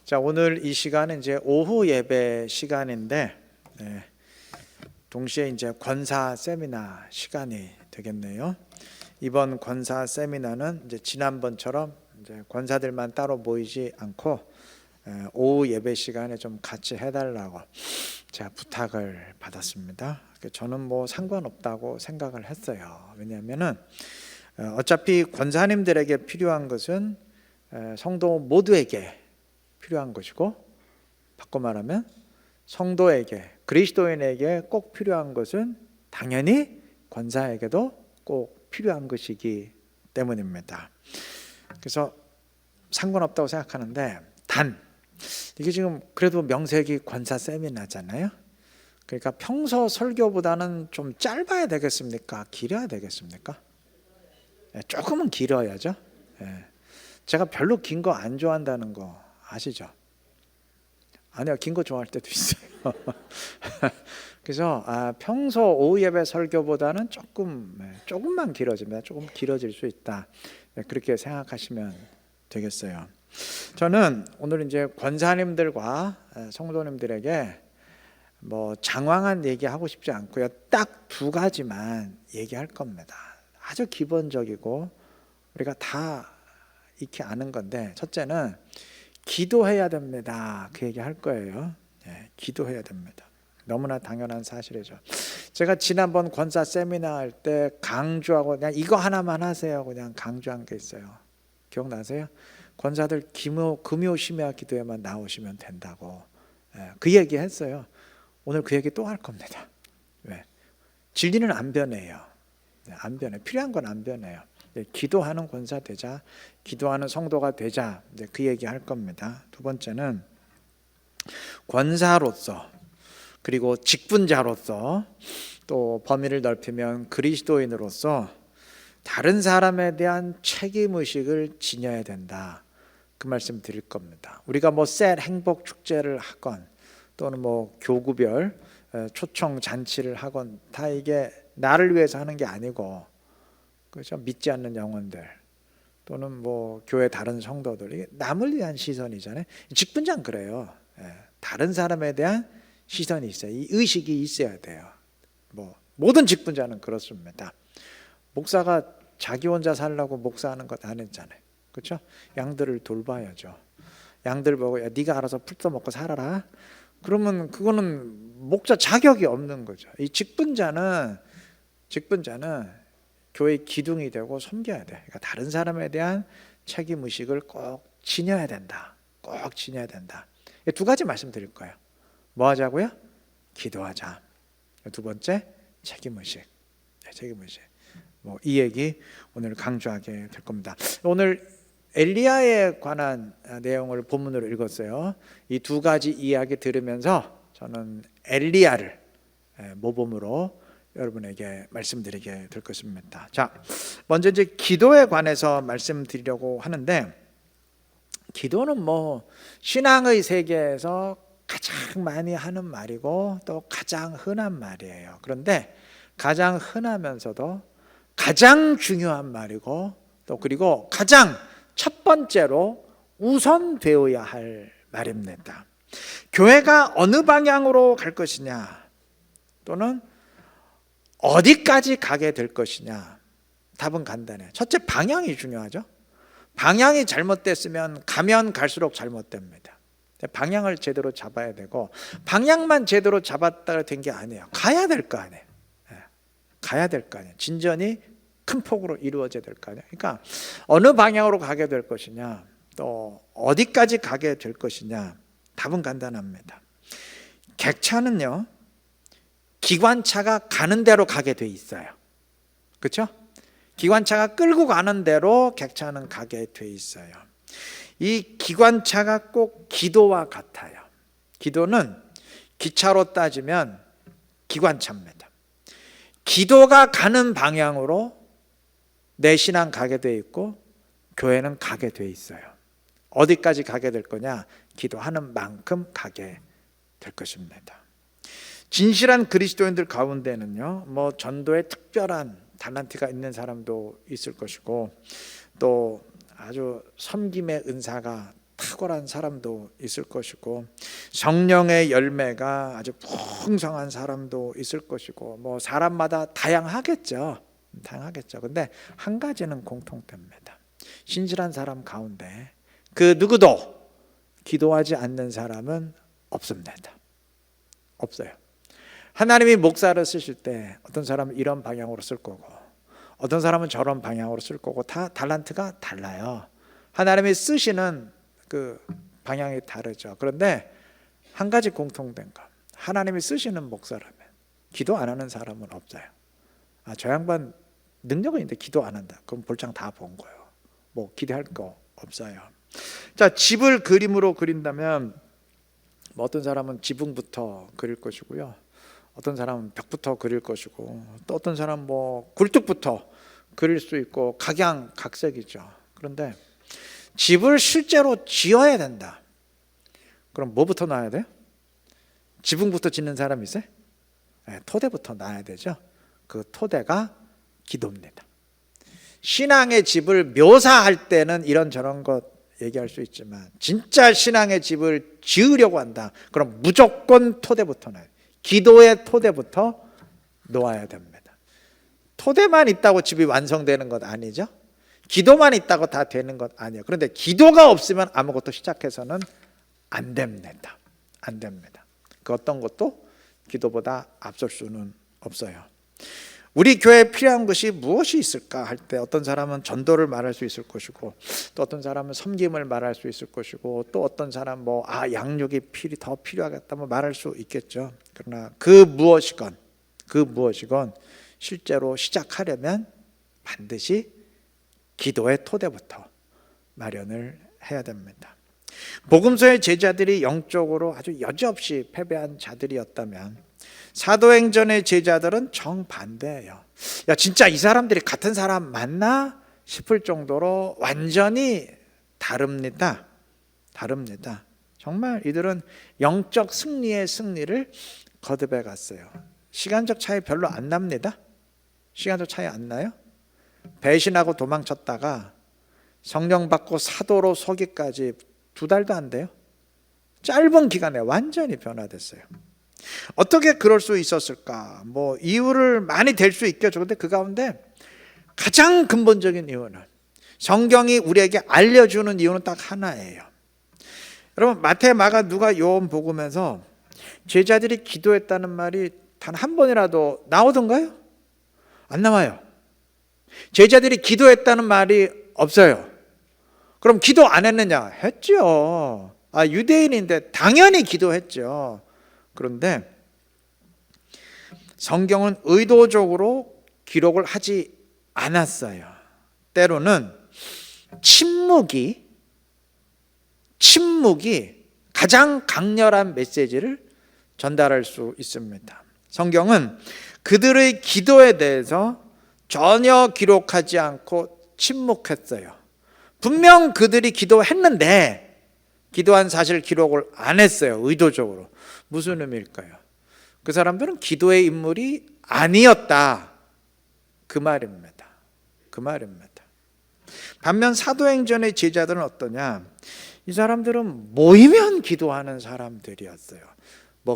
자, 오늘 이 시간은 이제 오후 예배 시간인데, 동시에 이제 권사 세미나 시간이 되겠네요. 이번 권사 세미나는 이제 지난번처럼 이제 권사들만 따로 모이지 않고 오후 예배 시간에 좀 같이 해달라고 제가 부탁을 받았습니다. 저는 뭐 상관없다고 생각을 했어요. 왜냐하면은 어차피 권사님들에게 필요한 것은 성도 모두에게 필요한 것이고, 바꿔 말하면 성도에게, 그리스도인에게 꼭 필요한 것은 당연히 권사에게도 꼭 필요한 것이기 때문입니다. 그래서 상관없다고 생각하는데, 단 이게 지금 그래도 명색이 권사 세미나잖아요. 그러니까 평소 설교보다는 좀 짧아야 되겠습니까? 길어야 되겠습니까? 조금은 길어야죠. 제가 별로 긴 거 안 좋아한다는 거 아시죠? 아니요, 긴 거 좋아할 때도 있어요. 그래서 평소 오후 예배 설교보다는 조금만 길어집니다. 조금 길어질 수 있다. 그렇게 생각하시면 되겠어요. 저는 오늘 이제 권사님들과 성도님들에게 뭐 장황한 얘기 하고 싶지 않고요. 딱 두 가지만 얘기할 겁니다. 아주 기본적이고 우리가 다 익히 아는 건데, 첫째는 기도해야 됩니다. 그 얘기 할 거예요. 기도해야 됩니다. 너무나 당연한 사실이죠. 제가 지난번 권사 세미나 할 때 강조하고 그냥 이거 하나만 하세요 그냥 강조한 게 있어요. 기억나세요? 권사들 금요 심야 기도에만 나오시면 된다고 그 얘기 했어요. 오늘 그 얘기 또 할 겁니다. 왜? 진리는 안 변해요. 안 변해. 필요한 건 안 변해요. 기도하는 권사 되자, 기도하는 성도가 되자, 그 얘기 할 겁니다. 두 번째는 권사로서, 그리고 직분자로서, 또 범위를 넓히면 그리스도인으로서 다른 사람에 대한 책임의식을 지녀야 된다. 그 말씀 드릴 겁니다. 우리가 뭐 셋 행복 축제를 하건, 또는 뭐 교구별 초청 잔치를 하건, 다 이게 나를 위해서 하는 게 아니고, 그렇죠? 믿지 않는 영혼들, 또는 뭐 교회 다른 성도들, 이게 남을 위한 시선이잖아요. 직분자는 그래요. 다른 사람에 대한 시선이 있어요. 이 의식이 있어야 돼요. 뭐 모든 직분자는 그렇습니다. 목사가 자기 혼자 살라고 목사하는 것 안 했잖아요. 그렇죠? 양들을 돌봐야죠. 양들 보고 야, 네가 알아서 풀 떠먹고 살아라. 그러면 그거는 목자 자격이 없는 거죠. 이 직분자는 교회의 기둥이 되고 섬겨야 돼. 그러니까 다른 사람에 대한 책임의식을 꼭 지녀야 된다. 꼭 지녀야 된다. 두 가지 말씀드릴 거예요. 뭐 하자고요? 기도하자. 두 번째, 책임의식. 책임의식. 뭐 이 얘기 오늘 강조하게 될 겁니다. 오늘 엘리야에 관한 내용을 본문으로 읽었어요. 이 두 가지 이야기 들으면서 저는 엘리야를 모범으로 여러분에게 말씀드리게 될 것입니다. 자, 먼저 이제 기도에 관해서 말씀드리려고 하는데, 기도는 뭐 신앙의 세계에서 가장 많이 하는 말이고 또 가장 흔한 말이에요. 그런데 가장 흔하면서도 가장 중요한 말이고, 또 그리고 가장 첫 번째로 우선되어야 할 말입니다. 교회가 어느 방향으로 갈 것이냐, 또는 어디까지 가게 될 것이냐, 답은 간단해. 첫째, 방향이 중요하죠. 방향이 잘못됐으면 가면 갈수록 잘못됩니다. 방향을 제대로 잡아야 되고, 방향만 제대로 잡았다 된 게 아니에요. 가야 될 거 아니에요. 가야 될 거 아니에요. 진전이 큰 폭으로 이루어져야 될 거 아니에요. 그러니까 어느 방향으로 가게 될 것이냐, 또 어디까지 가게 될 것이냐, 답은 간단합니다. 객차는요, 기관차가 가는 대로 가게 돼 있어요. 그렇죠? 기관차가 끌고 가는 대로 객차는 가게 돼 있어요. 이 기관차가 꼭 기도와 같아요. 기도는 기차로 따지면 기관차입니다. 기도가 가는 방향으로 내 신앙 가게 돼 있고 교회는 가게 돼 있어요. 어디까지 가게 될 거냐? 기도하는 만큼 가게 될 것입니다. 진실한 그리스도인들 가운데는요, 뭐 전도에 특별한 달란트가 있는 사람도 있을 것이고, 또 아주 섬김의 은사가 탁 탁월한 사람도 있을 것이고 성령의 열매가 아주 풍성한 사람도 있을 것이고 뭐 사람마다 다양하겠죠. 근데 한 가지는 공통됩니다. 신실한 사람 가운데 그 누구도 기도하지 않는 사람은 없습니다. 없어요. 하나님이 목사를 쓰실 때 어떤 사람은 이런 방향으로 쓸 거고 어떤 사람은 저런 방향으로 쓸 거고 다 달란트가 달라요. 하나님이 쓰시는 그 방향이 다르죠. 그런데 한 가지 공통된 것, 하나님이 쓰시는 목사라면 기도 안 하는 사람은 없어요. 저 양반 능력은 있는데 기도 안 한다. 그럼 볼장 다 본 거예요. 뭐 기대할 거 없어요. 자, 집을 그림으로 그린다면 뭐 어떤 사람은 지붕부터 그릴 것이고요. 어떤 사람은 벽부터 그릴 것이고 또 어떤 사람은 뭐 굴뚝부터 그릴 수 있고 각양각색이죠. 그런데 집을 실제로 지어야 된다. 그럼 뭐부터 놔야 돼요? 지붕부터 짓는 사람 있어요? 네, 토대부터 놔야 되죠. 그 토대가 기도입니다. 신앙의 집을 묘사할 때는 이런저런 것 얘기할 수 있지만 진짜 신앙의 집을 지으려고 한다. 그럼 무조건 토대부터 놔야 돼요. 기도의 토대부터 놓아야 됩니다. 토대만 있다고 집이 완성되는 것 아니죠? 기도만 있다고 다 되는 것 아니에요. 그런데 기도가 없으면 아무것도 시작해서는 안 됩니다. 안 됩니다. 그 어떤 것도 기도보다 앞설 수는 없어요. 우리 교회에 필요한 것이 무엇이 있을까 할 때 어떤 사람은 전도를 말할 수 있을 것이고 또 어떤 사람은 섬김을 말할 수 있을 것이고 또 어떤 사람 양육이 더 필요하겠다 말할 수 있겠죠. 그러나 그 무엇이건 실제로 시작하려면 반드시 기도의 토대부터 마련을 해야 됩니다. 복음서의 제자들이 영적으로 아주 여지없이 패배한 자들이었다면 사도행전의 제자들은 정반대예요. 야, 진짜 이 사람들이 같은 사람 맞나 싶을 정도로 완전히 다릅니다. 정말 이들은 영적 승리의 승리를 거듭해 갔어요. 시간적 차이 별로 안 납니다. 시간적 차이 안 나요? 배신하고 도망쳤다가 성령 받고 사도로 서기까지 2달도 안 돼요. 짧은 기간에 완전히 변화됐어요. 어떻게 그럴 수 있었을까? 이유를 많이 댈 수 있겠죠. 그런데 그 가운데 가장 근본적인 이유는 성경이 우리에게 알려주는 이유는 딱 하나예요. 여러분, 마태, 마가, 누가, 요한 복음에서 제자들이 기도했다는 말이 단 한 번이라도 나오던가요? 안 나와요. 제자들이 기도했다는 말이 없어요. 그럼 기도 안 했느냐? 했죠. 유대인인데 당연히 기도했죠. 그런데 성경은 의도적으로 기록을 하지 않았어요. 때로는 침묵이 가장 강렬한 메시지를 전달할 수 있습니다. 성경은 그들의 기도에 대해서 전혀 기록하지 않고 침묵했어요. 분명 그들이 기도했는데 기도한 사실 기록을 안 했어요. 의도적으로. 무슨 의미일까요? 그 사람들은 기도의 인물이 아니었다. 그 말입니다. 반면 사도행전의 제자들은 어떠냐? 이 사람들은 모이면 기도하는 사람들이었어요.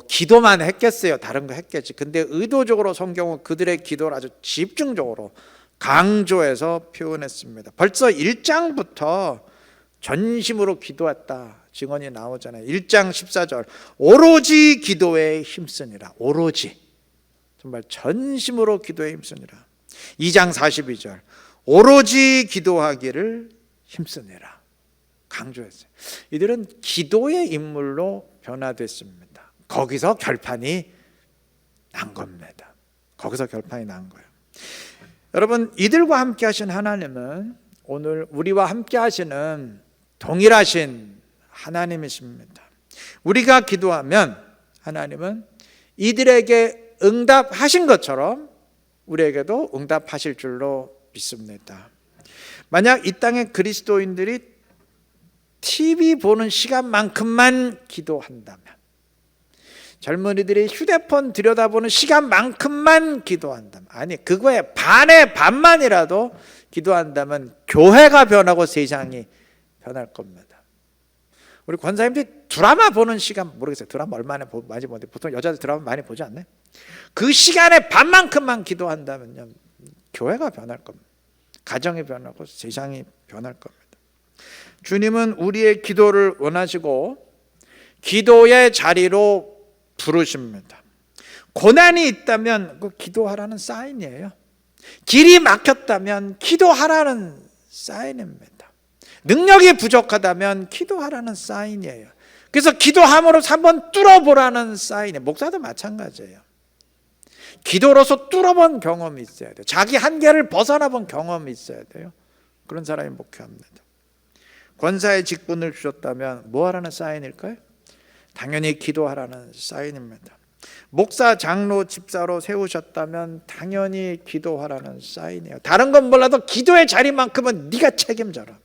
기도만 했겠어요. 다른 거 했겠지. 근데 의도적으로 성경은 그들의 기도를 아주 집중적으로 강조해서 표현했습니다. 벌써 1장부터 전심으로 기도했다 증언이 나오잖아요. 1장 14절 오로지 기도에 힘쓰니라. 오로지 정말 전심으로 기도에 힘쓰니라. 2장 42절 오로지 기도하기를 힘쓰니라. 강조했어요. 이들은 기도의 인물로 변화됐습니다. 거기서 결판이 난 겁니다. 여러분, 이들과 함께 하신 하나님은 오늘 우리와 함께 하시는 동일하신 하나님이십니다. 우리가 기도하면 하나님은 이들에게 응답하신 것처럼 우리에게도 응답하실 줄로 믿습니다. 만약 이 땅의 그리스도인들이 TV 보는 시간만큼만 기도한다면, 젊은이들이 휴대폰 들여다보는 시간만큼만 기도한다면, 그거에 반의 반만이라도 기도한다면 교회가 변하고 세상이 변할 겁니다. 우리 권사님들이 드라마 보는 시간 모르겠어요. 드라마 얼마나 많이 보는데 보통 여자들 드라마 많이 보지 않나요? 그 시간에 반만큼만 기도한다면요, 교회가 변할 겁니다. 가정이 변하고 세상이 변할 겁니다. 주님은 우리의 기도를 원하시고 기도의 자리로 부르십니다. 고난이 있다면 그 기도하라는 사인이에요. 길이 막혔다면 기도하라는 사인입니다. 능력이 부족하다면 기도하라는 사인이에요. 그래서 기도함으로써 한번 뚫어보라는 사인이에요. 목사도 마찬가지예요. 기도로서 뚫어본 경험이 있어야 돼요. 자기 한계를 벗어나본 경험이 있어야 돼요. 그런 사람이 목회합니다. 권사의 직분을 주셨다면 뭐 하라는 사인일까요? 당연히 기도하라는 사인입니다. 목사, 장로, 집사로 세우셨다면 당연히 기도하라는 사인이에요. 다른 건 몰라도 기도의 자리만큼은 네가 책임져라.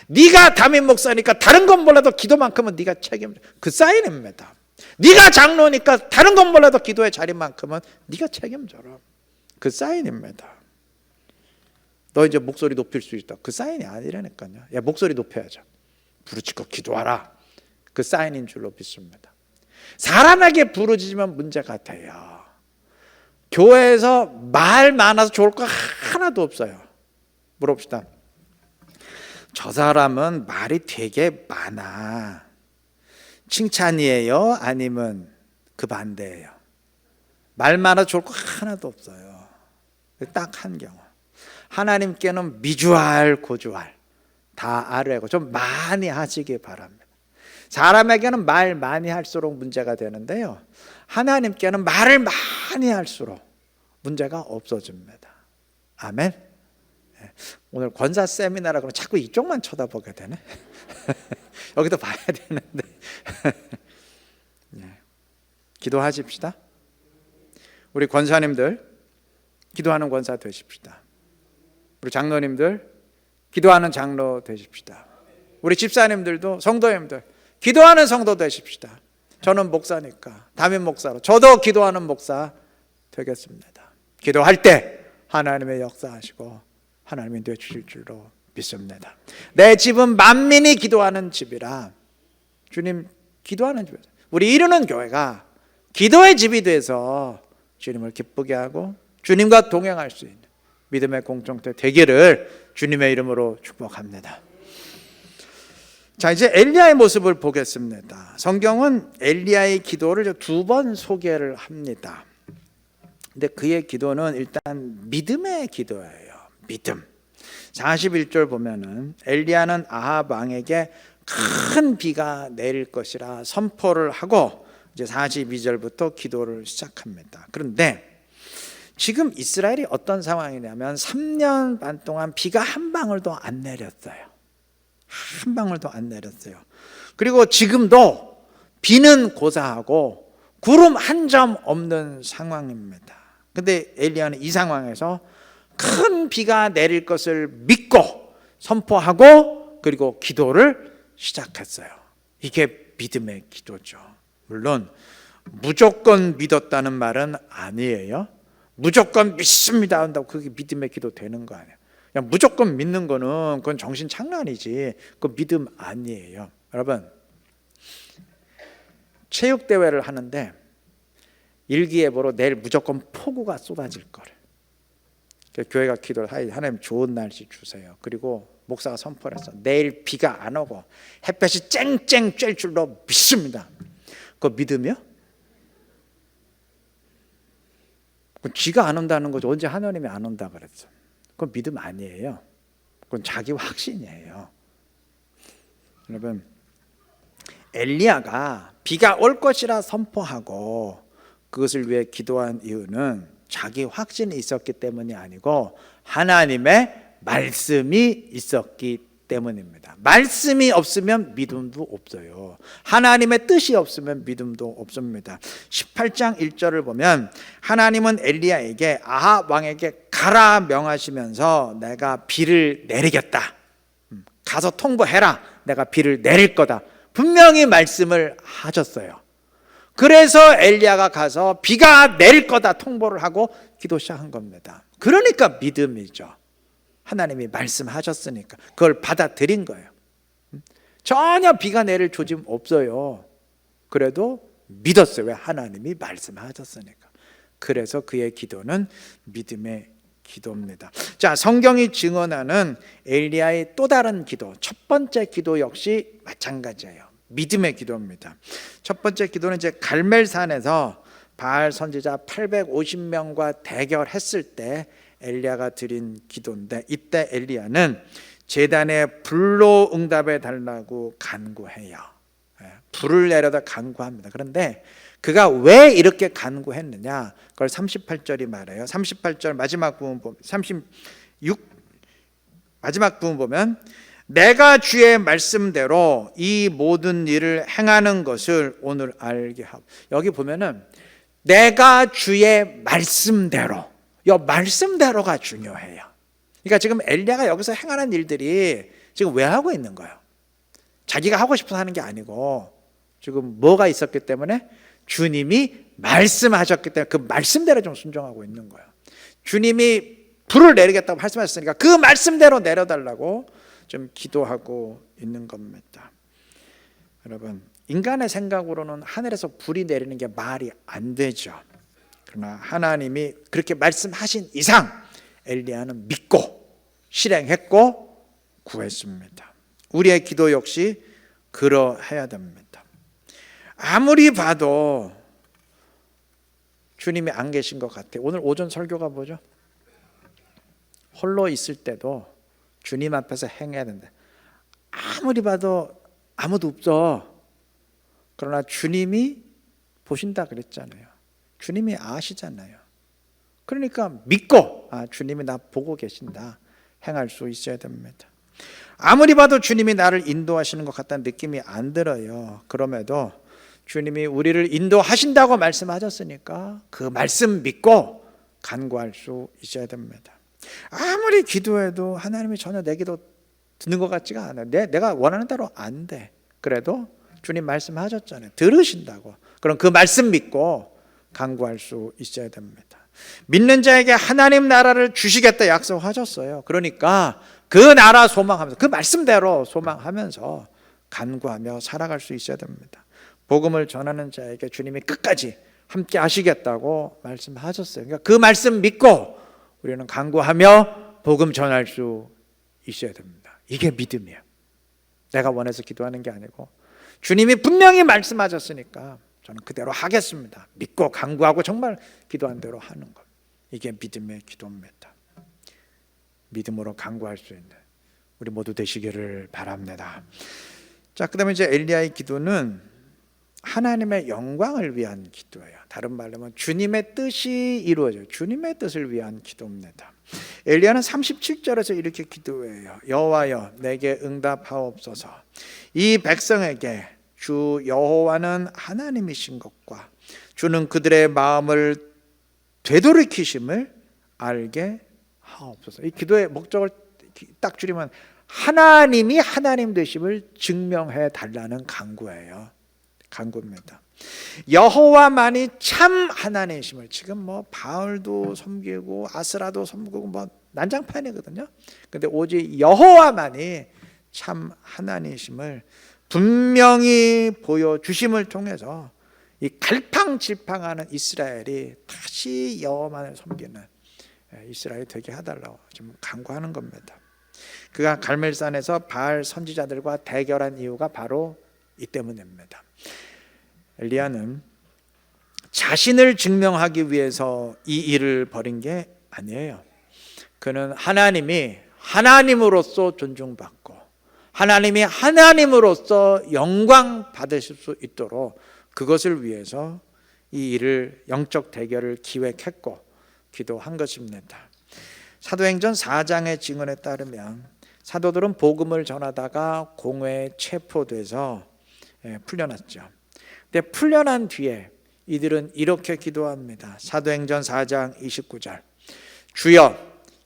네가 담임 목사니까 다른 건 몰라도 기도만큼은 네가 책임져. 그 사인입니다. 네가 장로니까 다른 건 몰라도 기도의 자리만큼은 네가 책임져라. 그 사인입니다. 너 이제 목소리 높일 수 있다. 그 사인이 아니라니까요. 야, 목소리 높여야죠. 부르짖고 기도하라. 그 사인인 줄로 믿습니다. 사람에게 부르짖으면 문제가 돼요. 교회에서 말 많아서 좋을 거 하나도 없어요. 물어봅시다. 저 사람은 말이 되게 많아. 칭찬이에요? 아니면 그 반대예요? 말 많아서 좋을 거 하나도 없어요. 딱 한 경우. 하나님께는 미주알 고주알 다 아뢰고 좀 많이 하시기 바랍니다. 사람에게는 말 많이 할수록 문제가 되는데요, 하나님께는 말을 많이 할수록 문제가 없어집니다. 아멘. 오늘 권사 세미나라 그러면 자꾸 이쪽만 쳐다보게 되네. 여기도 봐야 되는데. 기도하십시다. 우리 권사님들 기도하는 권사 되십시다. 우리 장로님들 기도하는 장로 되십시다. 우리 집사님들도 성도님들 기도하는 성도 되십시다. 저는 목사니까 담임 목사로 저도 기도하는 목사 되겠습니다. 기도할 때 하나님의 역사하시고 하나님이 되주실 줄로 믿습니다. 내 집은 만민이 기도하는 집이라. 주님 기도하는 집이에요. 우리 이루는 교회가 기도의 집이 돼서 주님을 기쁘게 하고 주님과 동행할 수 있는 믿음의 공동체 되기를 주님의 이름으로 축복합니다. 자, 이제 엘리야의 모습을 보겠습니다. 성경은 엘리야의 기도를 두 번 소개를 합니다. 근데 그의 기도는 일단 믿음의 기도예요. 믿음. 41절 보면은 엘리야는 아합 왕에게 큰 비가 내릴 것이라 선포를 하고 이제 42절부터 기도를 시작합니다. 그런데 지금 이스라엘이 어떤 상황이냐면 3년 반 동안 비가 한 방울도 안 내렸어요. 한 방울도 안 내렸어요. 그리고 지금도 비는 고사하고 구름 한 점 없는 상황입니다. 근데 엘리야는 이 상황에서 큰 비가 내릴 것을 믿고 선포하고 그리고 기도를 시작했어요. 이게 믿음의 기도죠. 물론 무조건 믿었다는 말은 아니에요. 무조건 믿습니다 한다고 그게 믿음의 기도 되는 거 아니에요. 그냥 무조건 믿는 거는 그건 정신 장난이지 그건 믿음 아니에요. 여러분, 체육대회를 하는데 일기예보로 내일 무조건 폭우가 쏟아질 거래. 교회가 기도를 하나님 좋은 날씨 주세요. 그리고 목사가 선포를 했어. 내일 비가 안 오고 햇볕이 쨍쨍 쬐 줄로 믿습니다. 그거 믿음이요? 비가 안 온다는 거죠. 언제 하나님이 안 온다 그랬어. 그건 믿음 아니에요. 그건 자기 확신이에요. 여러분, 엘리야가 비가 올 것이라 선포하고 그것을 위해 기도한 이유는 자기 확신이 있었기 때문이 아니고 하나님의 말씀이 있었기 때문입니다. 말씀이 없으면 믿음도 없어요. 하나님의 뜻이 없으면 믿음도 없습니다. 18장 1절을 보면 하나님은 엘리야에게 아합 왕에게 가라 명하시면서 내가 비를 내리겠다. 가서 통보해라. 내가 비를 내릴 거다. 분명히 말씀을 하셨어요. 그래서 엘리야가 가서 비가 내릴 거다 통보를 하고 기도 시작한 겁니다. 그러니까 믿음이죠. 하나님이 말씀하셨으니까 그걸 받아들인 거예요. 전혀 비가 내릴 조짐 없어요. 그래도 믿었어요. 왜? 하나님이 말씀하셨으니까. 그래서 그의 기도는 믿음의 기도입니다. 자, 성경이 증언하는 엘리야의 또 다른 기도, 첫 번째 기도 역시 마찬가지예요. 믿음의 기도입니다. 첫 번째 기도는 이제 갈멜산에서 바알 선지자 850명과 대결했을 때 엘리야가 드린 기도인데, 이때 엘리야는 제단에 불로 응답해 달라고 간구해요. 불을 내려다 간구합니다. 그런데 그가 왜 이렇게 간구했느냐, 그걸 38절이 말해요. 38절 마지막 부분 보면, 36 마지막 부분 보면, 내가 주의 말씀대로 이 모든 일을 행하는 것을 오늘 알게 하고, 여기 보면은 내가 주의 말씀대로, 이 말씀대로가 중요해요. 그러니까 지금 엘리야가 여기서 행하는 일들이 지금 왜 하고 있는 거예요? 자기가 하고 싶어서 하는 게 아니고 지금 뭐가 있었기 때문에, 주님이 말씀하셨기 때문에 그 말씀대로 좀 순종하고 있는 거예요. 주님이 불을 내리겠다고 말씀하셨으니까 그 말씀대로 내려달라고 좀 기도하고 있는 겁니다. 여러분, 인간의 생각으로는 하늘에서 불이 내리는 게 말이 안 되죠. 그러나 하나님이 그렇게 말씀하신 이상 엘리야는 믿고 실행했고 구했습니다. 우리의 기도 역시 그러해야 됩니다. 아무리 봐도 주님이 안 계신 것 같아요. 오늘 오전 설교가 뭐죠? 홀로 있을 때도 주님 앞에서 행해야 된다. 아무리 봐도 아무도 없어. 그러나 주님이 보신다 그랬잖아요. 주님이 아시잖아요. 그러니까 믿고, 주님이 나 보고 계신다, 행할 수 있어야 됩니다. 아무리 봐도 주님이 나를 인도하시는 것 같다는 느낌이 안 들어요. 그럼에도 주님이 우리를 인도하신다고 말씀하셨으니까 그 말씀 믿고 간구할 수 있어야 됩니다. 아무리 기도해도 하나님이 전혀 내 기도 듣는 것 같지가 않아요. 내가 원하는 대로 안 돼. 그래도 주님 말씀하셨잖아요. 들으신다고. 그럼 그 말씀 믿고 간구할 수 있어야 됩니다. 믿는 자에게 하나님 나라를 주시겠다 약속하셨어요. 그러니까 그 나라 소망하면서, 그 말씀대로 소망하면서 간구하며 살아갈 수 있어야 됩니다. 복음을 전하는 자에게 주님이 끝까지 함께 하시겠다고 말씀하셨어요. 그러니까 그 말씀 믿고 우리는 간구하며 복음 전할 수 있어야 됩니다. 이게 믿음이에요. 내가 원해서 기도하는 게 아니고 주님이 분명히 말씀하셨으니까 저는 그대로 하겠습니다. 믿고 간구하고 정말 기도한 대로 하는 것. 이게 믿음의 기도입니다. 믿음으로 간구할 수 있는 우리 모두 되시기를 바랍니다. 자, 그다음에 이제 엘리야의 기도는 하나님의 영광을 위한 기도예요. 다른 말로 하면 주님의 뜻이 이루어져요. 주님의 뜻을 위한 기도입니다. 엘리야는 37절에서 이렇게 기도해요. 여호와여, 내게 응답하옵소서. 이 백성에게 주 여호와는 하나님이신 것과 주는 그들의 마음을 되돌이키심을 알게 하옵소서. 이 기도의 목적을 딱 줄이면 하나님이 하나님 되심을 증명해 달라는 간구입니다. 여호와만이 참 하나님이심을, 지금 뭐 바알도 섬기고 아스라도 섬기고 뭐 난장판이거든요. 근데 오직 여호와만이 참 하나님이심을 분명히 보여주심을 통해서 이 갈팡질팡하는 이스라엘이 다시 여호와만을 섬기는 이스라엘이 되게 해달라고 지금 간구하는 겁니다. 그가 갈멜산에서 바알 선지자들과 대결한 이유가 바로 이 때문입니다. 엘리야는 자신을 증명하기 위해서 이 일을 벌인 게 아니에요. 그는 하나님이 하나님으로서 존중받고 하나님이 하나님으로서 영광 받으실 수 있도록 그것을 위해서 이 일을, 영적 대결을 기획했고 기도한 것입니다. 사도행전 4장의 증언에 따르면 사도들은 복음을 전하다가 공회에 체포돼서 풀려났죠. 근데 풀려난 뒤에 이들은 이렇게 기도합니다. 사도행전 4장 29절. 주여,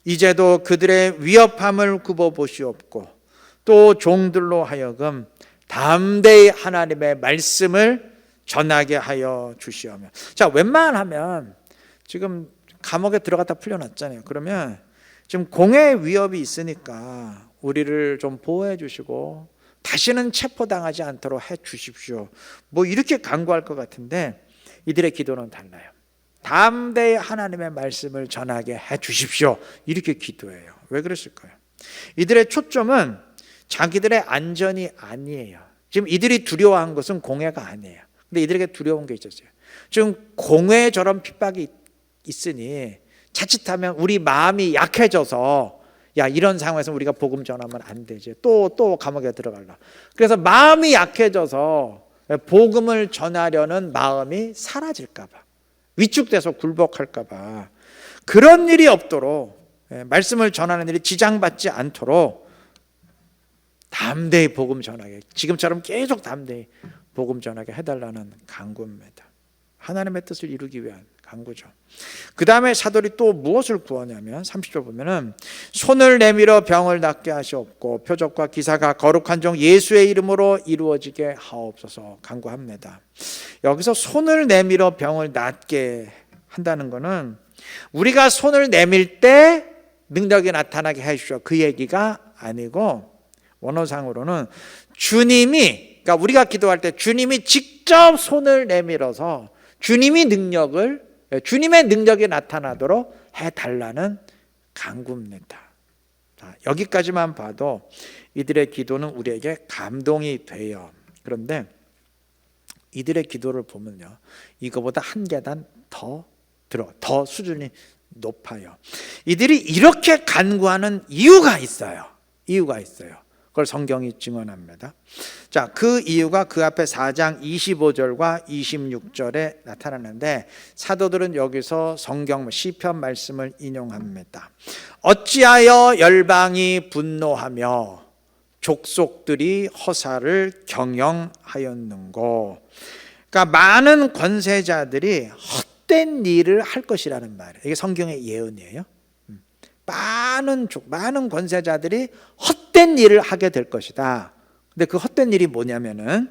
이제도 그들의 위협함을 굽어보시옵고 또 종들로 하여금 담대히 하나님의 말씀을 전하게 하여 주시오며. 자, 웬만하면 지금 감옥에 들어갔다 풀려났잖아요. 그러면 지금 공회 위협이 있으니까 우리를 좀 보호해 주시고 다시는 체포당하지 않도록 해 주십시오. 뭐 이렇게 간구할 것 같은데 이들의 기도는 달라요. 담대히 하나님의 말씀을 전하게 해 주십시오. 이렇게 기도해요. 왜 그랬을까요? 이들의 초점은 자기들의 안전이 아니에요. 지금 이들이 두려워한 것은 공회가 아니에요. 근데 이들에게 두려운 게 있었어요. 지금 공회처럼 핍박이 있으니 자칫하면 우리 마음이 약해져서 야, 이런 상황에서 우리가 복음 전하면 안 되지. 또 감옥에 들어갈라. 그래서 마음이 약해져서 복음을 전하려는 마음이 사라질까 봐, 위축돼서 굴복할까 봐, 그런 일이 없도록, 말씀을 전하는 일이 지장받지 않도록 담대히 복음 전하게, 지금처럼 계속 담대히 복음 전하게 해달라는 간구입니다. 하나님의 뜻을 이루기 위한 간구죠. 그 다음에 사도들이 또 무엇을 구하냐면 30절 보면은 손을 내밀어 병을 낫게 하시옵고 표적과 기사가 거룩한 종 예수의 이름으로 이루어지게 하옵소서 간구합니다. 여기서 손을 내밀어 병을 낫게 한다는 것은 우리가 손을 내밀 때 능력이 나타나게 해주십시오, 그 얘기가 아니고, 원어상으로는 주님이, 그러니까 우리가 기도할 때 주님이 직접 손을 내밀어서 주님의 능력이 나타나도록 해달라는 간구입니다. 여기까지만 봐도 이들의 기도는 우리에게 감동이 돼요. 그런데 이들의 기도를 보면요, 이거보다 한 계단 더 수준이 높아요. 이들이 이렇게 간구하는 이유가 있어요. 그걸 성경이 증언합니다. 자, 그 이유가 그 앞에 4장 25절과 26절에 나타나는데, 사도들은 여기서 성경 시편 말씀을 인용합니다. 어찌하여 열방이 분노하며 족속들이 허사를 경영하였는고. 그러니까 많은 권세자들이 헛된 일을 할 것이라는 말이에요. 이게 성경의 예언이에요. 많은 권세자들이 헛된 일을 하게 될 것이다. 근데 그 헛된 일이 뭐냐면은,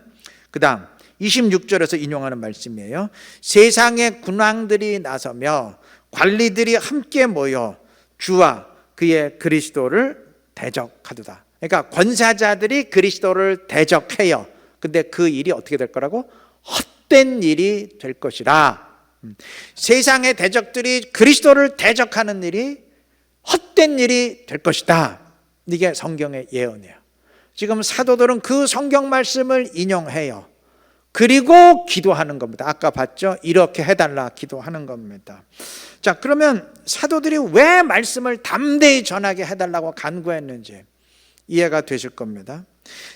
그 다음 26절에서 인용하는 말씀이에요. 세상의 군왕들이 나서며 관리들이 함께 모여 주와 그의 그리스도를 대적하도다. 그러니까 권세자들이 그리스도를 대적해요. 근데 그 일이 어떻게 될 거라고? 헛된 일이 될 것이라. 세상의 대적들이 그리스도를 대적하는 일이 헛된 일이 될 것이다. 이게 성경의 예언이에요. 지금 사도들은 그 성경 말씀을 인용해요. 그리고 기도하는 겁니다. 아까 봤죠? 이렇게 해달라 기도하는 겁니다. 자, 그러면 사도들이 왜 말씀을 담대히 전하게 해달라고 간구했는지 이해가 되실 겁니다.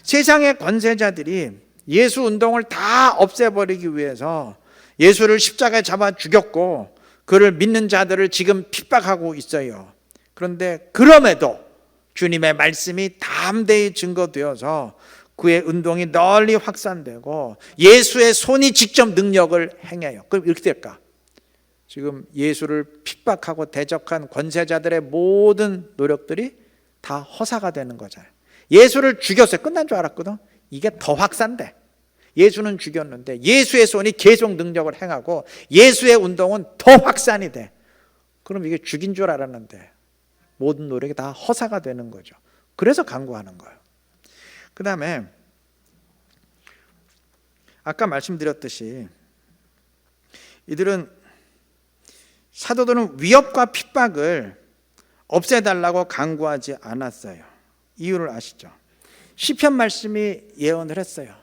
세상의 권세자들이 예수 운동을 다 없애버리기 위해서 예수를 십자가에 잡아 죽였고 그를 믿는 자들을 지금 핍박하고 있어요. 그런데 그럼에도 주님의 말씀이 담대히 증거되어서 그의 운동이 널리 확산되고 예수의 손이 직접 능력을 행해요. 그럼 이렇게 될까? 지금 예수를 핍박하고 대적한 권세자들의 모든 노력들이 다 허사가 되는 거잖아요. 예수를 죽였어요. 끝난 줄 알았거든. 이게 더 확산돼. 예수는 죽였는데 예수의 손이 계속 능력을 행하고 예수의 운동은 더 확산이 돼. 그럼 이게 죽인 줄 알았는데 모든 노력이 다 허사가 되는 거죠. 그래서 간구하는 거예요. 그 다음에 아까 말씀드렸듯이 사도들은 위협과 핍박을 없애달라고 간구하지 않았어요. 이유를 아시죠? 시편 말씀이 예언을 했어요.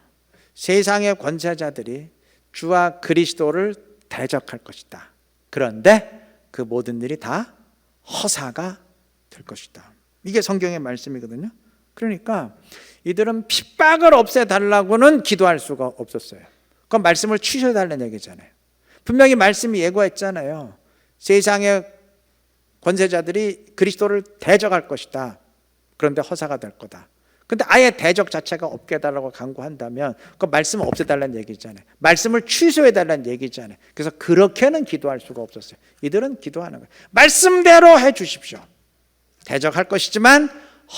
세상의 권세자들이 주와 그리스도를 대적할 것이다. 그런데 그 모든 일이 다 허사가 될 것이다. 이게 성경의 말씀이거든요. 그러니까 이들은 핍박을 없애달라고는 기도할 수가 없었어요. 그건 말씀을 취소해달라는 얘기잖아요. 분명히 말씀이 예고했잖아요. 세상의 권세자들이 그리스도를 대적할 것이다. 그런데 허사가 될 거다. 근데 아예 대적 자체가 없게 해달라고 간구한다면 그 말씀을 없애달라는 얘기잖아요. 말씀을 취소해달라는 얘기잖아요. 그래서 그렇게는 기도할 수가 없었어요. 이들은 기도하는 거예요. 말씀대로 해 주십시오. 대적할 것이지만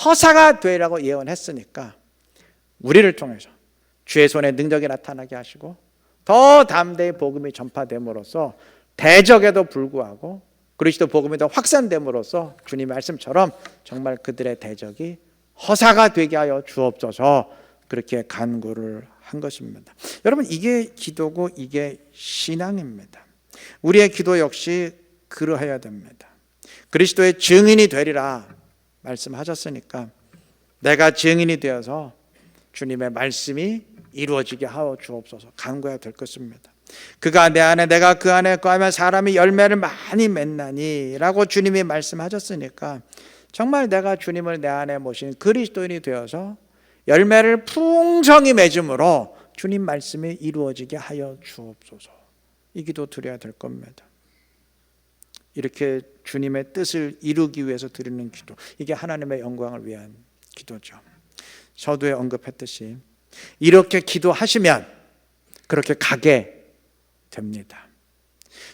허사가 되라고 예언했으니까 우리를 통해서 주의 손에 능력이 나타나게 하시고 더 담대히 복음이 전파됨으로써 대적에도 불구하고 그리스도 복음이 더 확산됨으로써 주님 말씀처럼 정말 그들의 대적이 허사가 되게 하여 주옵소서 그렇게 간구를 한 것입니다. 여러분, 이게 기도고 이게 신앙입니다. 우리의 기도 역시 그러해야 됩니다. 그리스도의 증인이 되리라 말씀하셨으니까 내가 증인이 되어서 주님의 말씀이 이루어지게 하여 주옵소서 간구해야 될 것입니다. 그가 내 안에 내가 그 안에 거하면 사람이 열매를 많이 맺나니 라고 주님이 말씀하셨으니까 정말 내가 주님을 내 안에 모신 그리스도인이 되어서 열매를 풍성히 맺음으로 주님 말씀이 이루어지게 하여 주옵소서. 이 기도 드려야 될 겁니다. 이렇게 주님의 뜻을 이루기 위해서 드리는 기도, 이게 하나님의 영광을 위한 기도죠. 서두에 언급했듯이 이렇게 기도하시면 그렇게 가게 됩니다.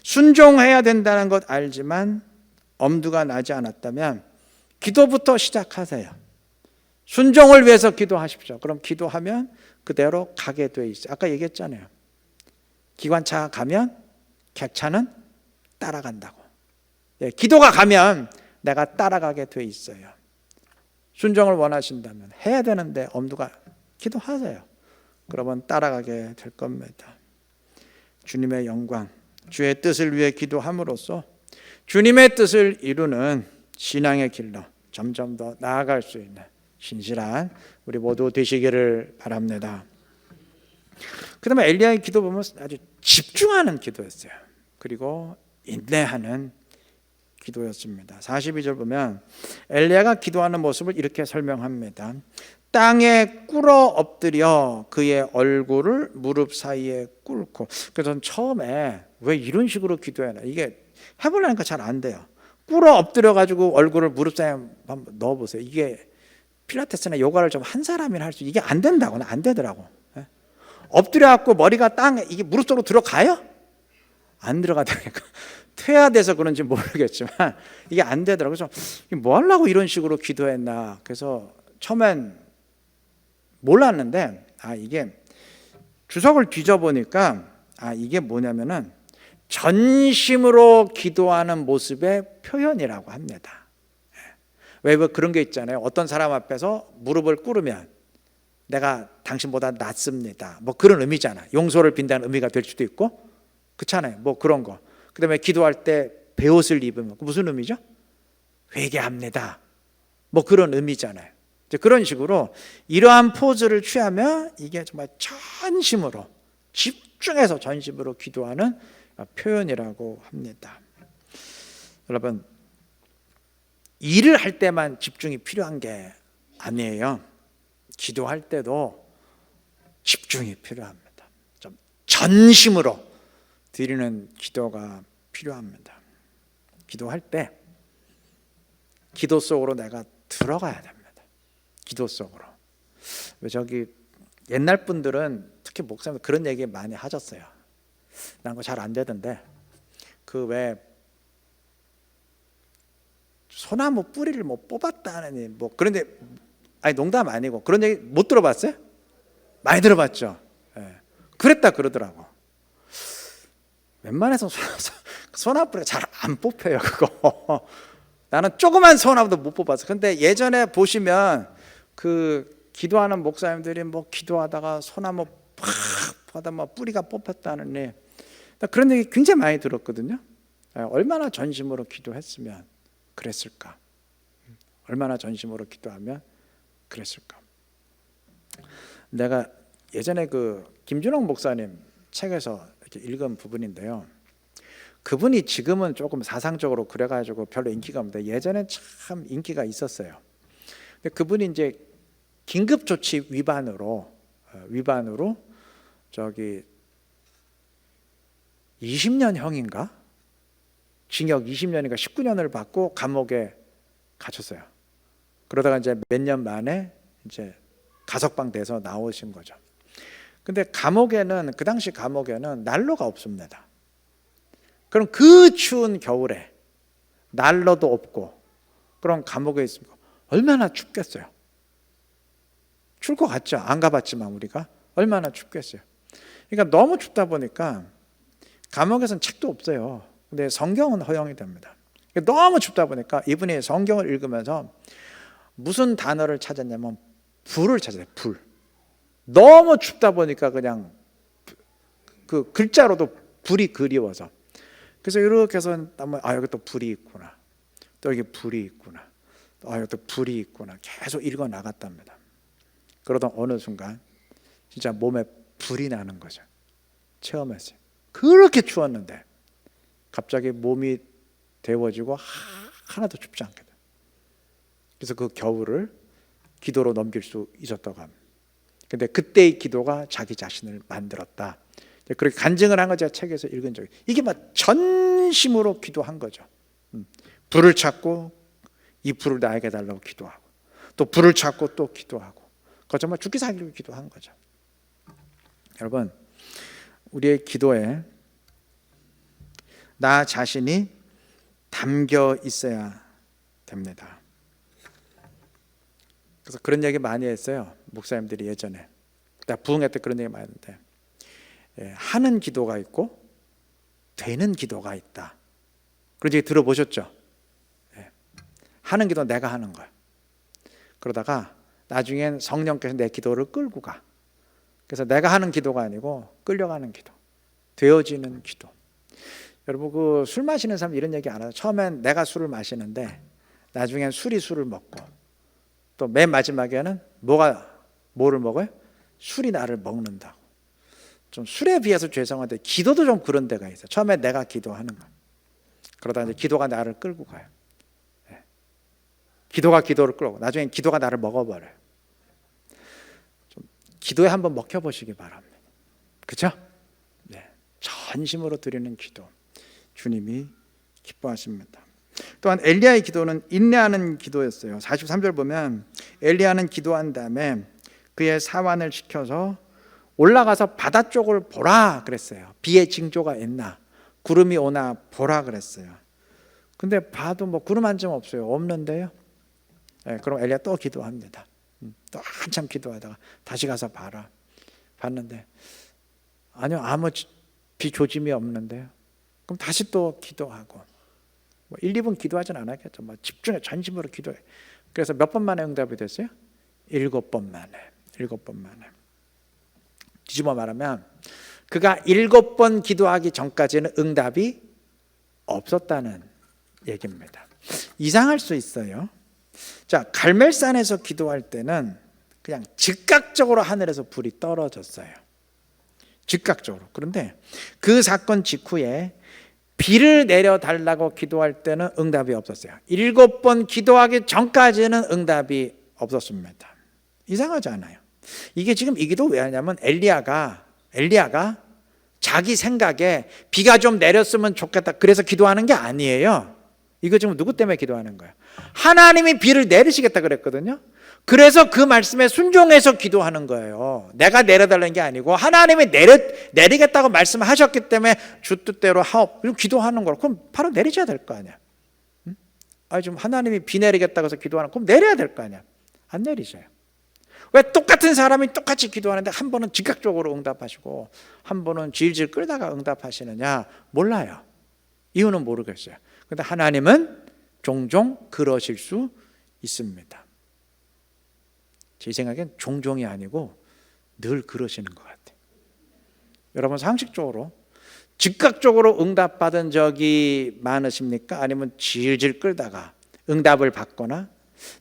순종해야 된다는 것 알지만 엄두가 나지 않았다면 기도부터 시작하세요. 순종을 위해서 기도하십시오. 그럼 기도하면 그대로 가게 돼 있어요. 아까 얘기했잖아요. 기관차 가면 객차는 따라간다고. 기도가 가면 내가 따라가게 돼 있어요. 순종을 원하신다면 해야 되는데 엄두가 기도하세요. 그러면 따라가게 될 겁니다. 주님의 영광, 주의 뜻을 위해 기도함으로써 주님의 뜻을 이루는 신앙의 길로 점점 더 나아갈 수 있는 신실한 우리 모두 되시기를 바랍니다. 그 다음에 엘리야의 기도 보면 아주 집중하는 기도였어요. 그리고 인내하는 기도였습니다. 42절 보면 엘리야가 기도하는 모습을 이렇게 설명합니다. 땅에 꿇어 엎드려 그의 얼굴을 무릎 사이에 꿇고. 그래서 처음에 왜 이런 식으로 기도해나, 이게 해보려니까 잘 안 돼요. 꿇어 엎드려 가지고 얼굴을 무릎 사이에 한번 넣어보세요. 이게 필라테스나 요가를 좀 한 사람이나 할 수, 이게 안 된다고는 안 되더라고. 엎드려 갖고 머리가 땅에, 이게 무릎 속으로 들어가요? 안 들어가더라니까. 퇴화돼서 그런지 모르겠지만 이게 안 되더라고요. 그래서 뭐 하려고 이런 식으로 기도했나. 그래서 처음엔 몰랐는데 이게 주석을 뒤져보니까 이게 뭐냐면은 전심으로 기도하는 모습의 표현이라고 합니다. 왜 그런 게 있잖아요. 어떤 사람 앞에서 무릎을 꿇으면 내가 당신보다 낫습니다, 뭐 그런 의미잖아. 용서를 빈다는 의미가 될 수도 있고, 그렇잖아요. 뭐 그런 거. 그 다음에 기도할 때 베옷을 입으면 무슨 의미죠? 회개합니다, 뭐 그런 의미잖아요. 그런 식으로 이러한 포즈를 취하면 이게 정말 전심으로, 집중해서 전심으로 기도하는 표현이라고 합니다. 여러분, 일을 할 때만 집중이 필요한 게 아니에요. 기도할 때도 집중이 필요합니다. 좀 전심으로 드리는 기도가 필요합니다. 기도할 때 기도 속으로 내가 들어가야 됩니다. 기도 속으로. 저기 옛날 분들은 특히 목사님 그런 얘기 많이 하셨어요. 난 그거 잘 안 되던데, 그 왜 소나무 뿌리를 뭐 뽑았다느니 뭐 그런데, 아니 농담 아니고 그런 얘기 못 들어봤어요? 많이 들어봤죠. 그랬다 그러더라고. 웬만해서 소나무 뿌리가 잘 안 뽑혀요, 그거. 나는 조그만 소나무도 못 뽑았어. 근데 예전에 보시면 그 기도하는 목사님들이 뭐 기도하다가 소나무 팍 하다 뭐 뿌리가 뽑혔다느니, 그런 얘기 굉장히 많이 들었거든요. 얼마나 전심으로 기도했으면 그랬을까? 얼마나 전심으로 기도하면 그랬을까? 내가 예전에 그 김준홍 목사님 책에서 이렇게 읽은 부분인데요. 그분이 지금은 조금 사상적으로 그래가지고 별로 인기가 없는데 예전엔 참 인기가 있었어요. 근데 그분이 이제 긴급조치 위반으로 저기 20년형인가? 징역 20년인가 19년을 받고 감옥에 갇혔어요. 그러다가 이제 몇 년 만에 이제 가석방 돼서 나오신 거죠. 근데 감옥에는, 그 당시 감옥에는 난로가 없습니다. 그럼 그 추운 겨울에 난로도 없고, 그럼 감옥에 있으면 얼마나 춥겠어요. 추울 것 같죠? 안 가봤지만 우리가 얼마나 춥겠어요. 그러니까 너무 춥다 보니까 감옥에서는 책도 없어요. 근데 성경은 허용이 됩니다. 너무 춥다 보니까 이분이 성경을 읽으면서 무슨 단어를 찾았냐면 불을 찾았어요. 불. 너무 춥다 보니까 그냥 그 글자로도 불이 그리워서. 그래서 이렇게 해서 여기 또 불이 있구나. 또 여기 불이 있구나. 여기 또 불이 있구나. 계속 읽어 나갔답니다. 그러던 어느 순간 진짜 몸에 불이 나는 거죠. 체험했어요. 그렇게 추웠는데 갑자기 몸이 데워지고 하나도 춥지 않게 돼. 그래서 그 겨울을 기도로 넘길 수 있었다고 합니다. 근데 그때의 기도가 자기 자신을 만들었다. 그렇게 간증을 한 거 제가 책에서 읽은 적이. 이게 막 전심으로 기도한 거죠. 불을 찾고 이 불을 나에게 달라고 기도하고, 또 불을 찾고 또 기도하고, 그거 정말 죽기 살기로 기도한 거죠. 여러분, 우리의 기도에 나 자신이 담겨 있어야 됩니다. 그래서 그런 얘기 많이 했어요. 목사님들이 예전에. 나 부흥회 때 그런 얘기 많이 했는데, 하는 기도가 있고 되는 기도가 있다. 그런 얘기 들어보셨죠? 하는 기도는 내가 하는 거야. 그러다가 나중엔 성령께서 내 기도를 끌고 가. 그래서 내가 하는 기도가 아니고 끌려가는 기도, 되어지는 기도. 여러분, 그 술 마시는 사람 이런 얘기 안 해요. 처음엔 내가 술을 마시는데 나중엔 술이 술을 먹고, 또 맨 마지막에는 뭐를 먹어요? 술이 나를 먹는다고. 좀 술에 비해서 죄송한데 기도도 좀 그런 데가 있어요. 처음에 내가 기도하는 거, 그러다 이제 기도가 나를 끌고 가요. 기도가 기도를 끌고 나중엔 기도가 나를 먹어버려요. 좀 기도에 한번 먹혀보시기 바랍니다. 그렇죠? 네. 전심으로 드리는 기도, 주님이 기뻐하십니다. 또한 엘리야의 기도는 인내하는 기도였어요. 43절 보면 엘리야는 기도한 다음에 그의 사환을 시켜서 올라가서 바다 쪽을 보라 그랬어요. 비의 징조가 있나, 구름이 오나 보라 그랬어요. 근데 봐도 뭐 구름 한 점 없어요. 없는데요. 그럼 엘리야 또 기도합니다. 또 한참 기도하다가 다시 가서 봐라. 봤는데 아니요, 아무 비 조짐이 없는데요. 그럼 다시 또 기도하고, 1, 2분 기도하진 않았겠죠. 집중해, 전심으로 기도해. 그래서 몇 번 만에 응답이 됐어요? 7번 만에. 7번 만에. 뒤집어 말하면 그가 7번 기도하기 전까지는 응답이 없었다는 얘기입니다. 이상할 수 있어요. 자, 갈멜산에서 기도할 때는 그냥 즉각적으로 하늘에서 불이 떨어졌어요. 즉각적으로. 그런데 그 사건 직후에 비를 내려달라고 기도할 때는 응답이 없었어요. 7번 기도하기 전까지는 응답이 없었습니다. 이상하지 않아요? 이게 지금 이 기도 왜 하냐면 엘리야가 자기 생각에 비가 좀 내렸으면 좋겠다, 그래서 기도하는 게 아니에요. 이거 지금 누구 때문에 기도하는 거예요? 하나님이 비를 내리시겠다 그랬거든요. 그래서 그 말씀에 순종해서 기도하는 거예요. 내가 내려달라는 게 아니고 하나님이 내리겠다고 말씀하셨기 때문에 주 뜻대로 하옵, 기도하는 거로. 그럼 바로 내리셔야 될 거 아니야. 지금 하나님이 비 내리겠다고 해서 기도하는 거, 그럼 내려야 될 거 아니야. 안 내리셔요. 왜 똑같은 사람이 똑같이 기도하는데 한 번은 즉각적으로 응답하시고 한 번은 질질 끌다가 응답하시느냐? 몰라요. 이유는 모르겠어요. 그런데 하나님은 종종 그러실 수 있습니다. 제 생각엔 종종이 아니고 늘 그러시는 것 같아요. 여러분, 상식적으로 즉각적으로 응답받은 적이 많으십니까? 아니면 질질 끌다가 응답을 받거나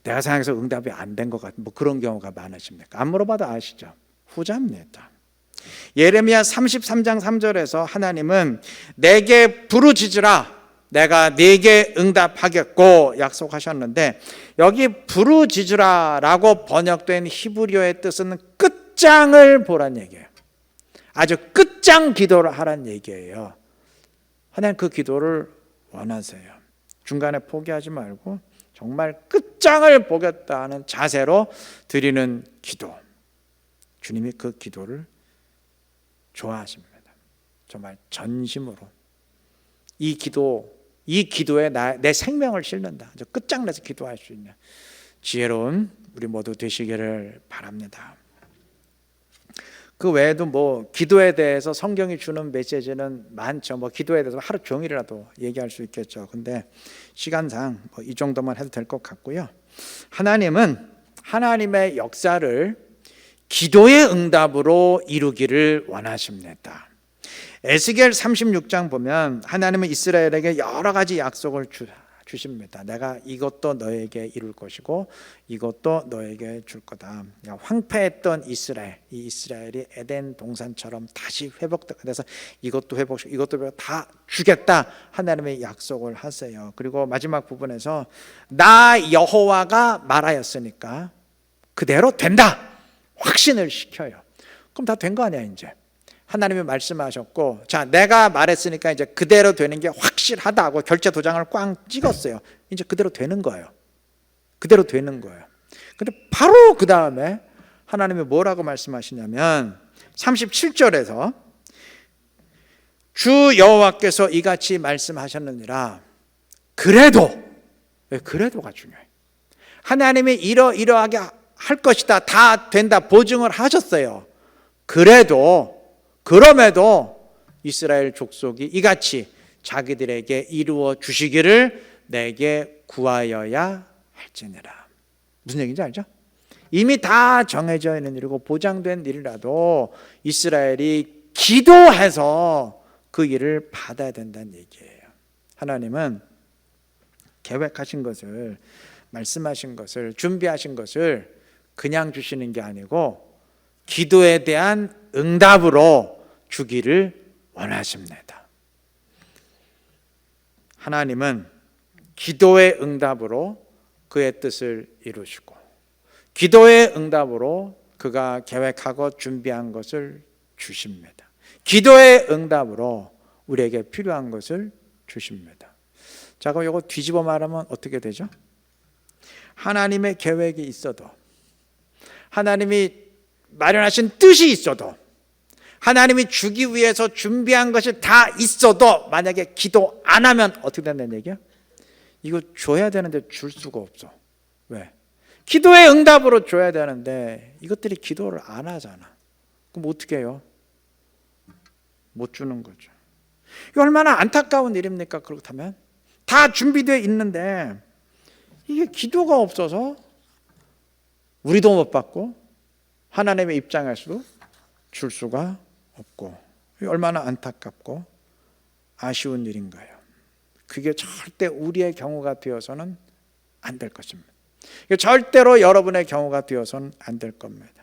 내가 생각해서 응답이 안 된 것 같은 그런 경우가 많으십니까? 안 물어봐도 아시죠? 후자입니다. 예레미야 33장 3절에서 하나님은 내게 부르짖으라, 내가 네게 응답하겠고 약속하셨는데, 여기 부르짖으라라고 번역된 히브리어의 뜻은 끝장을 보란 얘기예요. 아주 끝장 기도를 하란 얘기예요. 하나님 그 기도를 원하세요. 중간에 포기하지 말고 정말 끝장을 보겠다는 자세로 드리는 기도, 주님이 그 기도를 좋아하십니다. 정말 전심으로 이 기도에 내 생명을 싣는다, 끝장내서 기도할 수 있는 지혜로운 우리 모두 되시기를 바랍니다. 그 외에도 기도에 대해서 성경이 주는 메시지는 많죠. 기도에 대해서 하루 종일이라도 얘기할 수 있겠죠. 근데 시간상 이 정도만 해도 될 것 같고요. 하나님은 하나님의 역사를 기도의 응답으로 이루기를 원하십니다. 에스겔 36장 보면 하나님은 이스라엘에게 여러 가지 약속을 주십니다. 내가 이것도 너에게 이룰 것이고 이것도 너에게 줄 거다. 황폐했던 이스라엘, 이 이스라엘이 에덴 동산처럼 다시 회복돼서 이것도 회복시키고 이것도 다 주겠다. 하나님의 약속을 하세요. 그리고 마지막 부분에서 나 여호와가 말하였으니까 그대로 된다. 확신을 시켜요. 그럼 다 된 거 아니야 이제. 하나님이 말씀하셨고, 자 내가 말했으니까 이제 그대로 되는 게 확실하다고 결제 도장을 꽝 찍었어요. 이제 그대로 되는 거예요. 그대로 되는 거예요. 근데 바로 그 다음에 하나님이 뭐라고 말씀하시냐면 37절에서 주 여호와께서 이같이 말씀하셨느니라. 그래도, 그래도가 중요해요. 하나님이 이러이러하게 할 것이다, 다 된다 보증을 하셨어요. 그럼에도 이스라엘 족속이 이같이 자기들에게 이루어 주시기를 내게 구하여야 할지니라. 무슨 얘기인지 알죠? 이미 다 정해져 있는 일이고 보장된 일이라도 이스라엘이 기도해서 그 일을 받아야 된다는 얘기예요. 하나님은 계획하신 것을, 말씀하신 것을, 준비하신 것을 그냥 주시는 게 아니고 기도에 대한 응답으로 주기를 원하십니다. 하나님은 기도의 응답으로 그의 뜻을 이루시고 기도의 응답으로 그가 계획하고 준비한 것을 주십니다. 기도의 응답으로 우리에게 필요한 것을 주십니다. 자, 그럼 이거 뒤집어 말하면 어떻게 되죠? 하나님의 계획이 있어도, 하나님이 마련하신 뜻이 있어도, 하나님이 주기 위해서 준비한 것이 다 있어도 만약에 기도 안 하면 어떻게 된다는 얘기야? 이거 줘야 되는데 줄 수가 없어. 왜? 기도의 응답으로 줘야 되는데 이것들이 기도를 안 하잖아. 그럼 어떻게 해요? 못 주는 거죠. 이거 얼마나 안타까운 일입니까? 그렇다면 다 준비되어 있는데 이게 기도가 없어서 우리도 못 받고 하나님의 입장에서도 줄 수가 없고, 얼마나 안타깝고 아쉬운 일인가요? 그게 절대 우리의 경우가 되어서는 안 될 것입니다. 절대로 여러분의 경우가 되어서는 안 될 겁니다.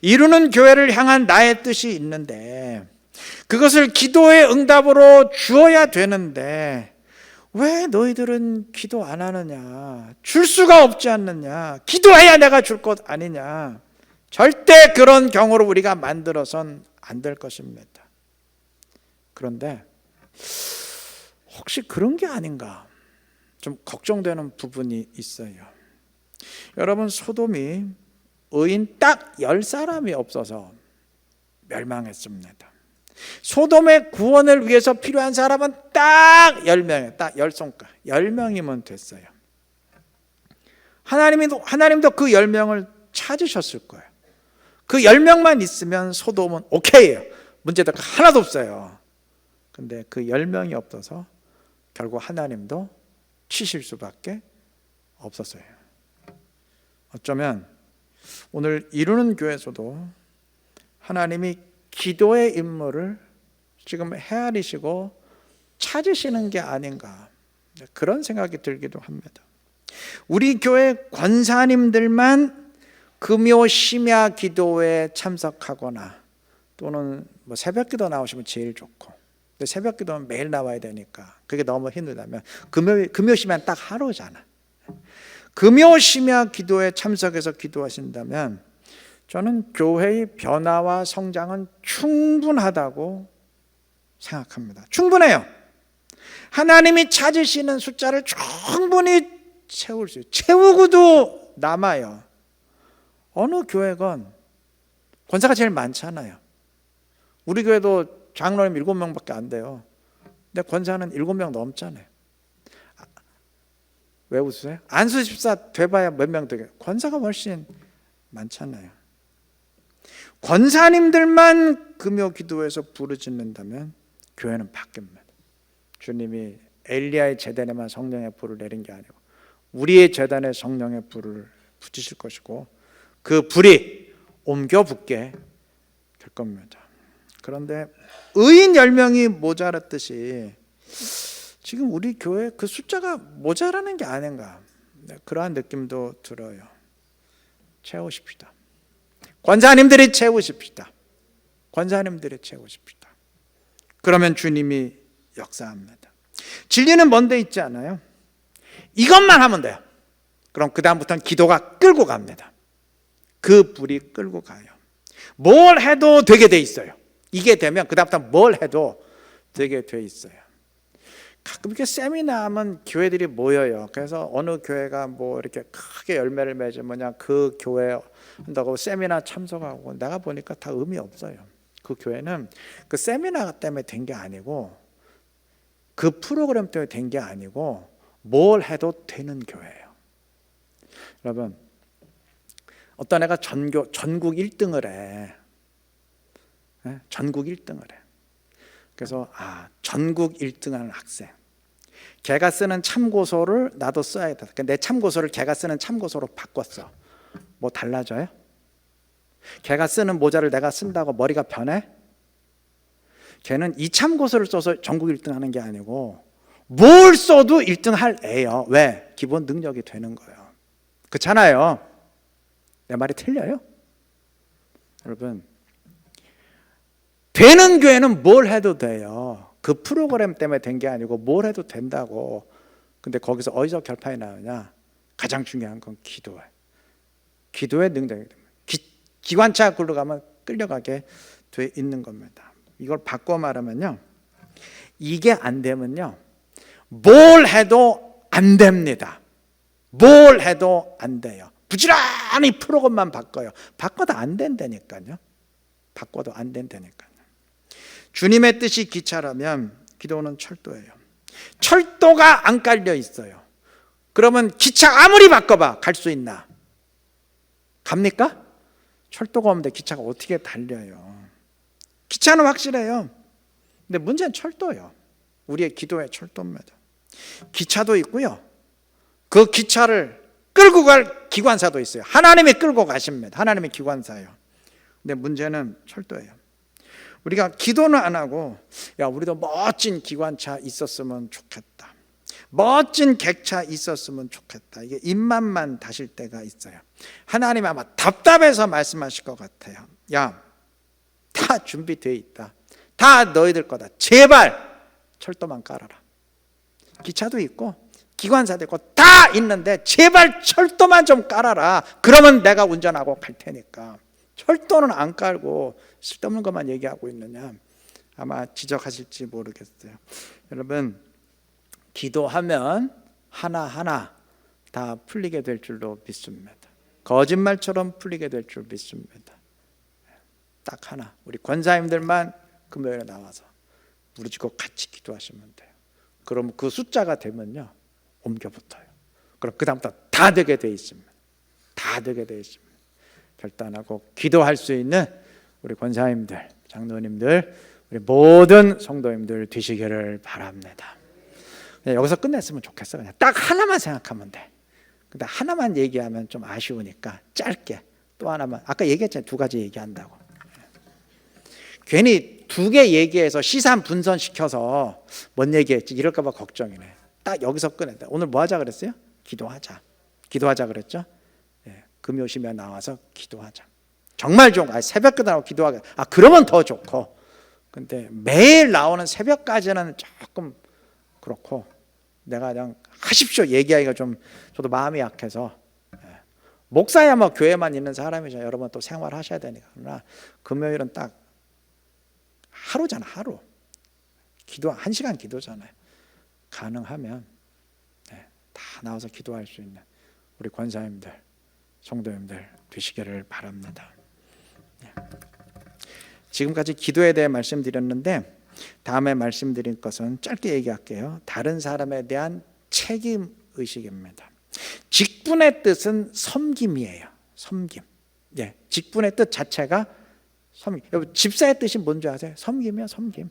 이루는 교회를 향한 나의 뜻이 있는데 그것을 기도의 응답으로 주어야 되는데 왜 너희들은 기도 안 하느냐? 줄 수가 없지 않느냐? 기도해야 내가 줄 것 아니냐? 절대 그런 경우로 우리가 만들어선 안 될 것입니다. 그런데 혹시 그런 게 아닌가 좀 걱정되는 부분이 있어요. 여러분, 소돔이 의인 딱 10사람이 없어서 멸망했습니다. 소돔의 구원을 위해서 필요한 사람은 딱 10명이에요. 딱 10손가 10명이면 됐어요. 하나님도 그 10명을 찾으셨을 거예요. 그 10명만 있으면 소돔은 오케이예요. 문제가 하나도 없어요. 근데 그 10명이 없어서 결국 하나님도 치실 수밖에 없었어요. 어쩌면 오늘 이루는 교회에서도 하나님이 기도의 임무를 지금 헤아리시고 찾으시는 게 아닌가, 그런 생각이 들기도 합니다. 우리 교회 권사님들만 금요 심야 기도에 참석하거나 또는 뭐 새벽 기도 나오시면 제일 좋고, 근데 새벽 기도는 매일 나와야 되니까 그게 너무 힘들다면 금요 심야는 딱 하루잖아. 금요 심야 기도에 참석해서 기도하신다면 저는 교회의 변화와 성장은 충분하다고 생각합니다. 충분해요. 하나님이 찾으시는 숫자를 충분히 채울 수 있어요. 채우고도 남아요. 어느 교회건 권사가 제일 많잖아요. 우리 교회도 장로님 7명밖에 안 돼요. 근데 권사는 7명 넘잖아요. 왜 웃으세요? 안수 집사 돼봐야 몇 명 되게, 권사가 훨씬 많잖아요. 권사님들만 금요 기도에서 부르짖는다면 교회는 바뀝니다. 주님이 엘리야의 제단에만 성령의 불을 내린 게 아니고 우리의 제단에 성령의 불을 붙이실 것이고 그 불이 옮겨 붙게 될 겁니다. 그런데 의인 10명이 모자랐듯이 지금 우리 교회 그 숫자가 모자라는 게 아닌가, 그러한 느낌도 들어요. 채우십시다. 권사님들이 채우십시다. 권사님들이 채우십시다. 그러면 주님이 역사합니다. 진리는 먼 데 있지 않아요? 이것만 하면 돼요. 그럼 그 다음부터는 기도가 끌고 갑니다. 그 불이 끌고 가요. 뭘 해도 되게 돼 있어요. 이게 되면 그 다음부터 뭘 해도 되게 돼 있어요. 가끔 이렇게 세미나 하면 교회들이 모여요. 그래서 어느 교회가 뭐 이렇게 크게 열매를 맺으면 그 교회 한다고 세미나 참석하고, 내가 보니까 다 의미 없어요. 그 교회는 그 세미나 때문에 된 게 아니고, 그 프로그램 때문에 된 게 아니고, 뭘 해도 되는 교회예요. 여러분, 어떤 애가 전국 1등을 해. 전국 1등을 해. 그래서 전국 1등하는 학생, 걔가 쓰는 참고서를 나도 써야겠다. 그러니까 내 참고서를 걔가 쓰는 참고서로 바꿨어. 뭐 달라져요? 걔가 쓰는 모자를 내가 쓴다고 머리가 변해? 걔는 이 참고서를 써서 전국 1등 하는 게 아니고 뭘 써도 1등 할 애예요. 왜? 기본 능력이 되는 거예요. 그렇잖아요. 내 말이 틀려요? 여러분, 되는 교회는 뭘 해도 돼요. 그 프로그램 때문에 된 게 아니고 뭘 해도 된다고. 근데 거기서 어디서 결판이 나느냐? 가장 중요한 건 기도예요. 기도의 능력이 됩니다. 기관차 굴러가면 끌려가게 돼 있는 겁니다. 이걸 바꿔 말하면요, 이게 안 되면요, 뭘 해도 안 됩니다. 뭘 해도 안 돼요. 부지런히 프로그램만 바꿔요. 바꿔도 안 된다니까요. 바꿔도 안 된다니까요. 주님의 뜻이 기차라면 기도는 철도예요. 철도가 안 깔려 있어요. 그러면 기차 아무리 바꿔봐 갈 수 있나? 갑니까? 철도가 없는데 기차가 어떻게 달려요? 기차는 확실해요. 근데 문제는 철도예요. 우리의 기도의 철도입니다. 기차도 있고요, 그 기차를 끌고 갈 기관사도 있어요. 하나님이 끌고 가십니다. 하나님의 기관사예요. 근데 문제는 철도예요. 우리가 기도는 안 하고, 우리도 멋진 기관차 있었으면 좋겠다, 멋진 객차 있었으면 좋겠다, 이게 입맛만 다실 때가 있어요. 하나님 아마 답답해서 말씀하실 것 같아요. 다 준비되어 있다, 다 너희들 거다, 제발 철도만 깔아라. 기차도 있고 기관사도 있고 다 있는데 제발 철도만 좀 깔아라. 그러면 내가 운전하고 갈 테니까. 철도는 안 깔고 쓸데없는 것만 얘기하고 있느냐, 아마 지적하실지 모르겠어요. 여러분, 기도하면 하나하나 다 풀리게 될 줄로 믿습니다. 거짓말처럼 풀리게 될 줄 믿습니다. 딱 하나, 우리 권사님들만 금요일에 나와서 부르짖고 같이 기도하시면 돼요. 그럼 그 숫자가 되면요, 옮겨 붙어요. 그럼 그 다음부터 다 되게 돼 있습니다. 다 되게 돼 있습니다. 결단하고 기도할 수 있는 우리 권사님들, 장로님들, 우리 모든 성도님들 되시기를 바랍니다. 여기서 끝냈으면 좋겠어요. 그냥 딱 하나만 생각하면 돼. 근데 하나만 얘기하면 좀 아쉬우니까 짧게 또 하나만, 아까 얘기했잖아요. 2가지 얘기한다고. 괜히 2개 얘기해서 시산 분선시켜서 뭔 얘기했지 이럴까 봐 걱정이네. 딱 여기서 끝냈다. 오늘 뭐 하자 그랬어요? 기도하자. 기도하자 그랬죠? 금요시면 나와서 기도하자. 정말 좋은 거. 새벽까지 나오고 기도하자. 그러면 더 좋고. 근데 매일 나오는 새벽까지는 조금 그렇고, 내가 그냥 하십시오 얘기하기가 좀 저도 마음이 약해서. 목사야 뭐 교회만 있는 사람이죠. 여러분 또 생활하셔야 되니까. 그러나 금요일은 딱 하루잖아. 하루 기도 1시간 기도잖아요. 가능하면 다 나와서 기도할 수 있는 우리 권사님들, 성도님들 되시기를 바랍니다. 지금까지 기도에 대해 말씀드렸는데, 다음에 말씀드릴 것은 짧게 얘기할게요. 다른 사람에 대한 책임 의식입니다. 직분의 뜻은 섬김이에요. 섬김. 직분의 뜻 자체가 섬김. 여러분, 집사의 뜻이 뭔지 아세요? 섬김이요. 섬김.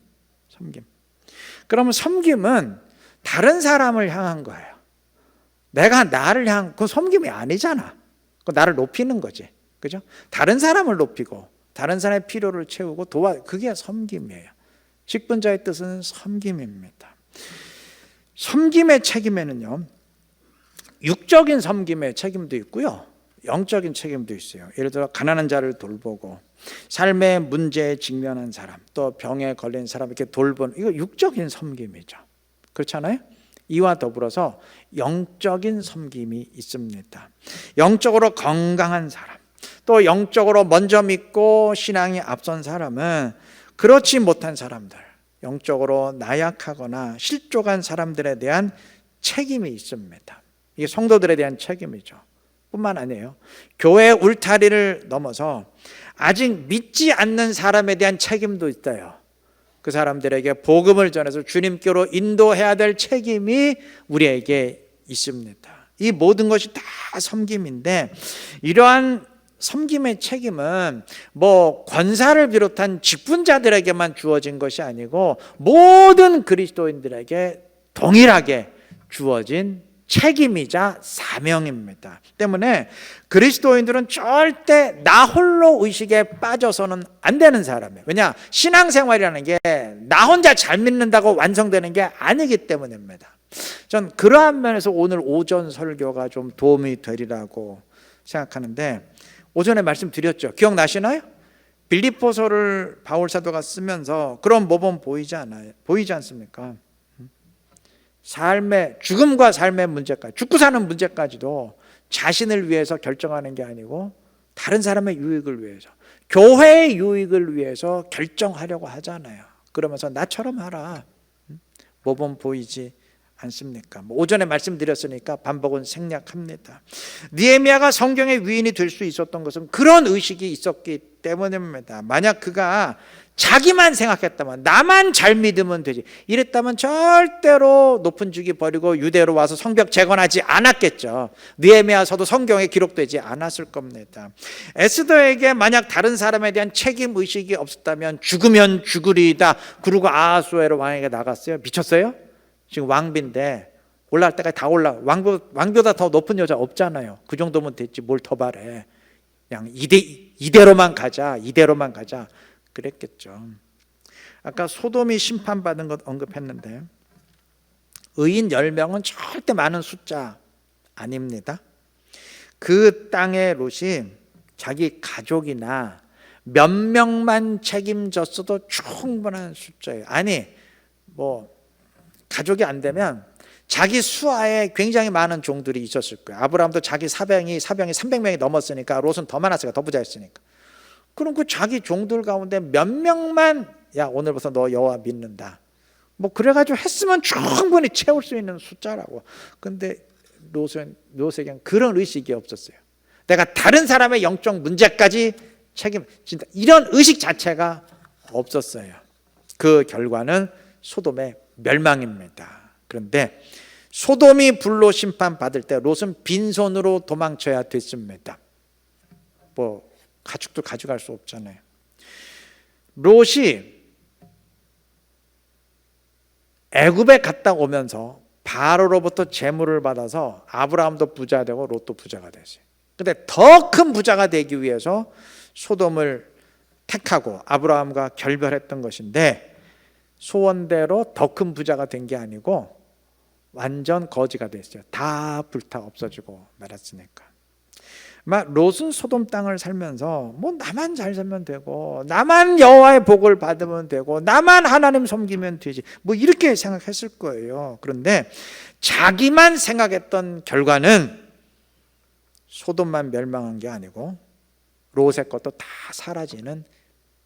그러면 섬김은 다른 사람을 향한 거예요. 내가 나를 향한, 그건 섬김이 아니잖아. 그건 나를 높이는 거지. 그죠? 다른 사람을 높이고 다른 사람의 필요를 채우고 그게 섬김이에요. 직분자의 뜻은 섬김입니다. 섬김의 책임에는요, 육적인 섬김의 책임도 있고요, 영적인 책임도 있어요. 예를 들어 가난한 자를 돌보고 삶의 문제에 직면한 사람, 또 병에 걸린 사람 이렇게 돌보는, 이거 육적인 섬김이죠. 그렇잖아요? 이와 더불어서 영적인 섬김이 있습니다. 영적으로 건강한 사람, 또 영적으로 먼저 믿고 신앙이 앞선 사람은 그렇지 못한 사람들, 영적으로 나약하거나 실족한 사람들에 대한 책임이 있습니다. 이게 성도들에 대한 책임이죠. 뿐만 아니에요. 교회 울타리를 넘어서 아직 믿지 않는 사람에 대한 책임도 있어요. 그 사람들에게 복음을 전해서 주님께로 인도해야 될 책임이 우리에게 있습니다. 이 모든 것이 다 섬김인데, 이러한 섬김의 책임은 뭐 권사를 비롯한 직분자들에게만 주어진 것이 아니고 모든 그리스도인들에게 동일하게 주어진 책임이자 사명입니다. 때문에 그리스도인들은 절대 나 홀로 의식에 빠져서는 안 되는 사람이에요. 왜냐? 신앙생활이라는 게 나 혼자 잘 믿는다고 완성되는 게 아니기 때문입니다. 전 그러한 면에서 오늘 오전 설교가 좀 도움이 되리라고 생각하는데, 오전에 말씀드렸죠. 기억나시나요? 빌립보서를 바울 사도가 쓰면서 그런 모범 보이지 않습니까? 죽음과 삶의 문제까지, 죽고 사는 문제까지도 자신을 위해서 결정하는 게 아니고 다른 사람의 유익을 위해서, 교회의 유익을 위해서 결정하려고 하잖아요. 그러면서 나처럼 하라. 모범 보이지 않습니까? 오전에 말씀드렸으니까 반복은 생략합니다. 느헤미야가 성경의 위인이 될 수 있었던 것은 그런 의식이 있었기 때문입니다. 만약 그가 자기만 생각했다면, 나만 잘 믿으면 되지, 이랬다면 절대로 높은 주기 버리고 유대로 와서 성벽 재건하지 않았겠죠. 느헤미야서도 성경에 기록되지 않았을 겁니다. 에스더에게 만약 다른 사람에 대한 책임 의식이 없었다면 죽으면 죽으리이다 그러고 아하수에로 왕에게 나갔어요. 미쳤어요? 지금 왕비인데 올라갈 때까지 다 왕비보다 더 높은 여자 없잖아요. 그 정도면 됐지 뭘 더 바래. 그냥 이대로만 가자 그랬겠죠. 아까 소돔이 심판받은 것 언급했는데, 의인 10명은 절대 많은 숫자 아닙니다. 그 땅의 롯이 자기 가족이나 몇 명만 책임졌어도 충분한 숫자예요. 아니 뭐 가족이 안 되면 자기 수하에 굉장히 많은 종들이 있었을 거예요. 아브라함도 자기 사병이 300명이 넘었으니까, 롯은 더 많았으니까, 더 부자였으니까. 그럼 그 자기 종들 가운데 몇 명만, 야 오늘부터 너 여호와 믿는다, 뭐 그래가지고 했으면 충분히 채울 수 있는 숫자라고. 근데 롯에게는 그런 의식이 없었어요. 내가 다른 사람의 영적 문제까지 책임진다, 이런 의식 자체가 없었어요. 그 결과는 소돔의 멸망입니다. 그런데 소돔이 불로 심판받을 때 롯은 빈손으로 도망쳐야 됐습니다. 뭐 가축도 가져갈 수 없잖아요. 롯이 애굽에 갔다 오면서 바로로부터 재물을 받아서 아브라함도 부자 되고 롯도 부자가 됐어요. 그런데 더 큰 부자가 되기 위해서 소돔을 택하고 아브라함과 결별했던 것인데, 소원대로 더 큰 부자가 된 게 아니고 완전 거지가 됐어요. 다 불타 없어지고 말았으니까. 롯은 소돔 땅을 살면서 뭐 나만 잘 살면 되고, 나만 여호와의 복을 받으면 되고, 나만 하나님 섬기면 되지, 뭐 이렇게 생각했을 거예요. 그런데 자기만 생각했던 결과는 소돔만 멸망한 게 아니고 롯의 것도 다 사라지는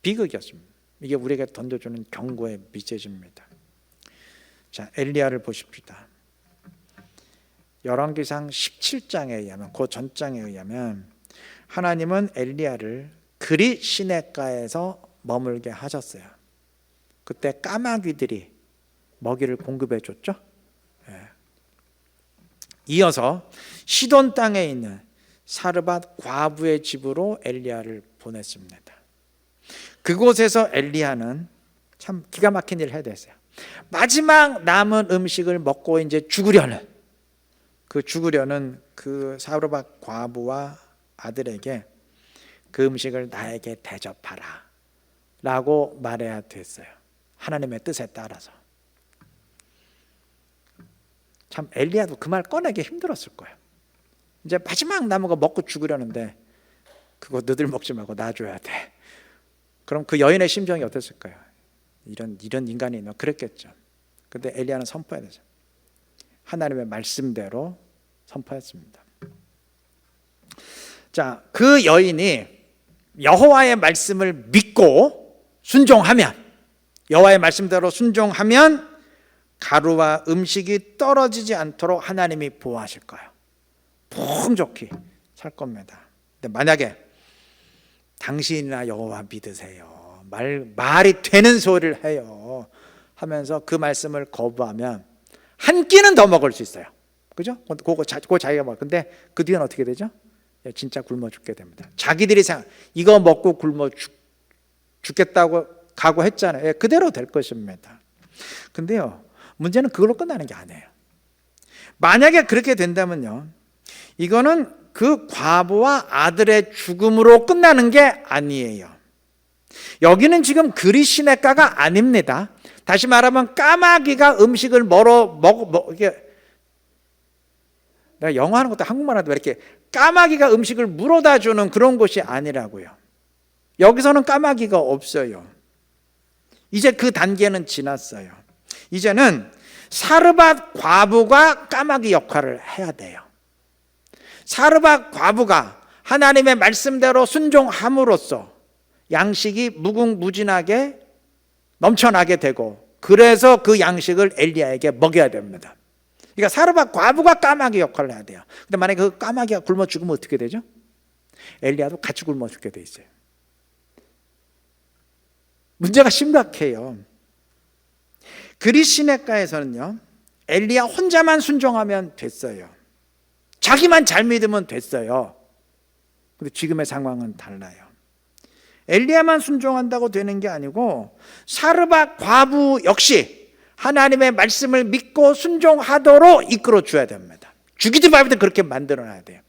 비극이었습니다. 이게 우리에게 던져주는 경고의 메시지입니다. 자, 엘리야를 보십시다. 열왕기상 17장에 의하면, 그 전장에 의하면 하나님은 엘리야를 그리 시냇가에서 머물게 하셨어요. 그때 까마귀들이 먹이를 공급해 줬죠. 이어서 시돈 땅에 있는 사르밧 과부의 집으로 엘리야를 보냈습니다. 그곳에서 엘리야는 참 기가 막힌 일을 해야 됐어요. 마지막 남은 음식을 먹고 이제 죽으려는 그 사르밧 과부와 아들에게 그 음식을 나에게 대접하라 라고 말해야 됐어요. 하나님의 뜻에 따라서. 참 엘리야도 그 말 꺼내기 힘들었을 거예요. 이제 마지막 남은 거 먹고 죽으려는데 그거 너들 먹지 말고 나 줘야 돼. 그럼 그 여인의 심정이 어땠을까요? 이런 인간이 있나? 그랬겠죠. 근데 엘리야는 선포해야 되죠. 하나님의 말씀대로 선포했습니다. 자, 그 여인이 여호와의 말씀을 믿고 순종하면, 여호와의 말씀대로 순종하면 가루와 음식이 떨어지지 않도록 하나님이 보호하실 거예요. 풍족히 살 겁니다. 근데 만약에 당신이나 여호와 믿으세요, 말이 되는 소리를 해요 하면서 그 말씀을 거부하면 한 끼는 더 먹을 수 있어요. 그죠? 그거 자기가 먹을. 근데 그 뒤엔 어떻게 되죠? 진짜 굶어 죽게 됩니다. 자기들이 이거 먹고 굶어 죽겠다고 각오했잖아요. 그대로 될 것입니다. 근데요, 문제는 그걸로 끝나는 게 아니에요. 만약에 그렇게 된다면요, 이거는 그 과부와 아들의 죽음으로 끝나는 게 아니에요. 여기는 지금 그리시네가가 아닙니다. 다시 말하면 까마귀가 음식을 이게 내가 영어 하는 것도 한국말 하는데 왜 이렇게 까마귀가 음식을 물어다 주는 그런 곳이 아니라고요. 여기서는 까마귀가 없어요. 이제 그 단계는 지났어요. 이제는 사르밧 과부가 까마귀 역할을 해야 돼요. 사르밧 과부가 하나님의 말씀대로 순종함으로써 양식이 무궁무진하게 넘쳐나게 되고, 그래서 그 양식을 엘리야에게 먹여야 됩니다. 그러니까 사르밧 과부가 까마귀 역할을 해야 돼요. 근데 만약에 그 까마귀가 굶어 죽으면 어떻게 되죠? 엘리야도 같이 굶어 죽게 돼 있어요. 문제가 심각해요. 그리시네가에서는요, 엘리야 혼자만 순종하면 됐어요. 자기만 잘 믿으면 됐어요. 근데 지금의 상황은 달라요. 엘리야만 순종한다고 되는 게 아니고 사르밧 과부 역시 하나님의 말씀을 믿고 순종하도록 이끌어 줘야 됩니다. 죽이든 말든 그렇게 만들어놔야 돼요.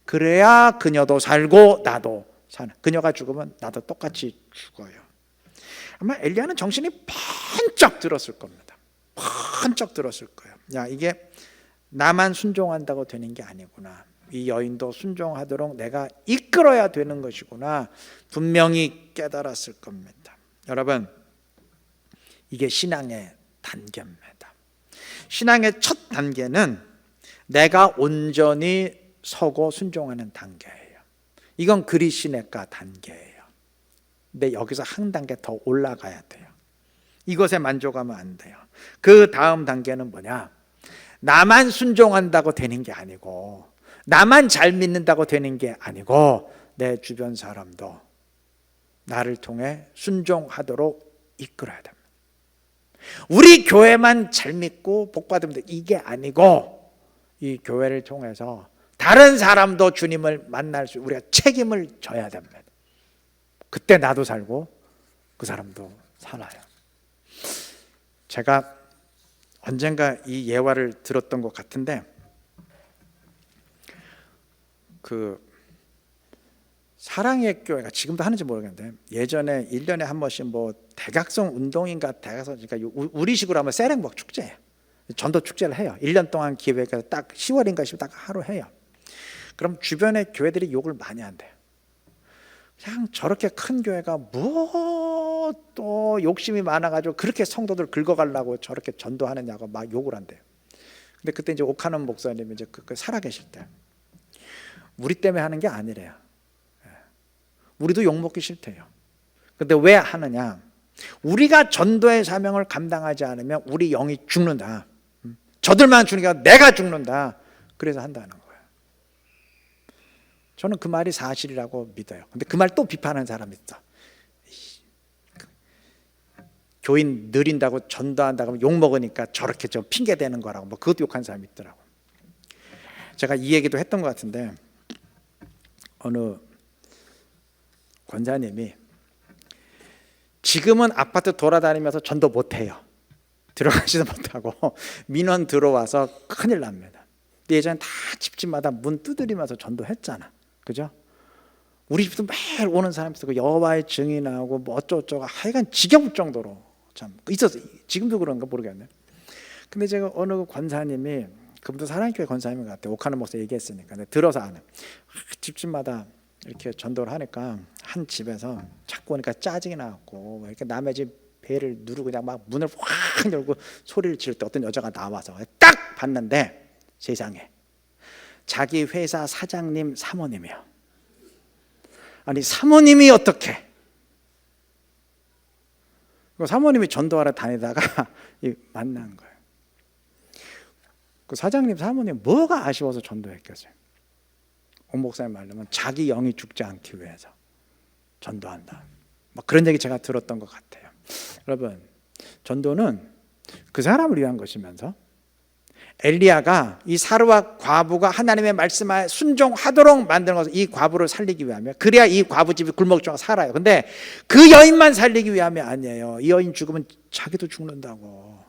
그래야 그녀도 살고 나도 사는. 그녀가 죽으면 나도 똑같이 죽어요. 아마 엘리야는 정신이 번쩍 들었을 겁니다. 번쩍 들었을 거예요. 야, 이게 나만 순종한다고 되는 게 아니구나. 이 여인도 순종하도록 내가 이끌어야 되는 것이구나. 분명히 깨달았을 겁니다. 여러분, 이게 신앙의 단계입니다. 신앙의 첫 단계는 내가 온전히 서고 순종하는 단계예요. 이건 그리시네가 단계예요. 근데 여기서 한 단계 더 올라가야 돼요. 이것에 만족하면 안 돼요. 그 다음 단계는 뭐냐? 나만 순종한다고 되는 게 아니고, 나만 잘 믿는다고 되는 게 아니고, 내 주변 사람도 나를 통해 순종하도록 이끌어야 됩니다. 우리 교회만 잘 믿고 복 받으면 돼, 이게 아니고, 이 교회를 통해서 다른 사람도 주님을 만날 수, 우리가 책임을 져야 됩니다. 그때 나도 살고 그 사람도 살아요. 제가 언젠가 이 예화를 들었던 것 같은데, 그 사랑의 교회가 지금도 하는지 모르겠는데, 예전에 1년에 한 번씩 뭐 대각성 운동인가 대각성, 그러니까 우리식으로 하면 세렝복 축제예요. 전도 축제를 해요. 1년 동안 기획해서 딱 10월인가 10월 딱 하루 해요. 그럼 주변의 교회들이 욕을 많이 한대요. 그냥 저렇게 큰 교회가 뭐 또 욕심이 많아가지고 그렇게 성도들 긁어가려고 저렇게 전도하느냐고 막 욕을 한대요. 근데 그때 이제 오카논 목사님이 이제 살아계실 때, 우리 때문에 하는 게 아니래요. 우리도 욕먹기 싫대요. 근데 왜 하느냐? 우리가 전도의 사명을 감당하지 않으면 우리 영이 죽는다. 저들만 죽으니까 내가 죽는다. 그래서 한다는 거예요. 저는 그 말이 사실이라고 믿어요. 근데 그 말 또 비판하는 사람이 있어. 교인 느린다고 전도한다고 욕먹으니까 저렇게 좀 핑계대는 거라고, 뭐 그것도 욕하는 사람이 있더라고. 제가 이 얘기도 했던 것 같은데, 어느 권사님이 지금은 아파트 돌아다니면서 전도 못해요. 들어가지도 못하고 민원 들어와서 큰일 납니다. 근데 예전에 다 집집마다 문 두드리면서 전도했잖아. 그죠? 우리 집도 매일 오는 사람 있고 여호와의 증인하고 뭐 어쩌고저쩌고 하여간 지겨울 정도로 참 있었어요. 지금도 그런가 모르겠네. 근데 제가 어느 권사님이, 그분도 사랑교회 권사님인 것 같아요. 옥하는 목사 얘기했으니까 들어서 아는, 집집마다 이렇게 전도를 하니까 한 집에서 자꾸 오니까 짜증이 나갖고 이렇게 남의 집 배를 누르고 그냥 막 문을 확 열고 소리를 지를 때 어떤 여자가 나와서 딱 봤는데 세상에 자기 회사 사장님 사모님이요. 아니 사모님이 어떻게? 사모님이 전도하러 다니다가 만난 거예요. 그 사장님 사모님 뭐가 아쉬워서 전도했겠어요? 옥 목사님 말로는 자기 영이 죽지 않기 위해서 전도한다. 뭐 그런 얘기 제가 들었던 것 같아요. 여러분, 전도는 그 사람을 위한 것이면서 엘리야가 이 사르와 과부가 하나님의 말씀에 순종하도록 만드는 것은 이 과부를 살리기 위함이에요. 그래야 이 과부 집이 굴먹지고 살아요. 근데 그 여인만 살리기 위함이 아니에요. 이 여인 죽으면 자기도 죽는다고.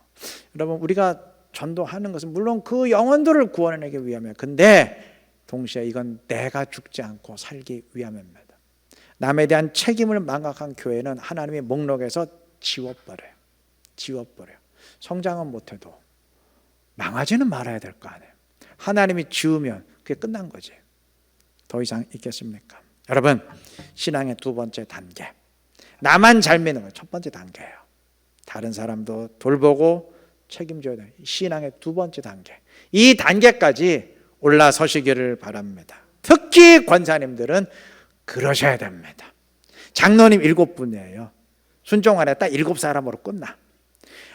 여러분, 우리가 전도하는 것은 물론 그 영혼들을 구원해내기 위함이에요. 근데 동시에 이건 내가 죽지 않고 살기 위함입니다. 남에 대한 책임을 망각한 교회는 하나님의 목록에서 지워버려요. 성장은 못해도 망하지는 말아야 될 거 아니에요. 하나님이 지우면 그게 끝난 거지. 더 이상 있겠습니까? 여러분, 신앙의 두 번째 단계, 나만 잘 믿는 거 첫 번째 단계예요. 다른 사람도 돌보고 책임져야 돼요. 신앙의 두 번째 단계, 이 단계까지 올라서시기를 바랍니다. 특히 권사님들은 그러셔야 됩니다. 장로님 7분이에요. 순종 안에 딱 7사람으로 끝나.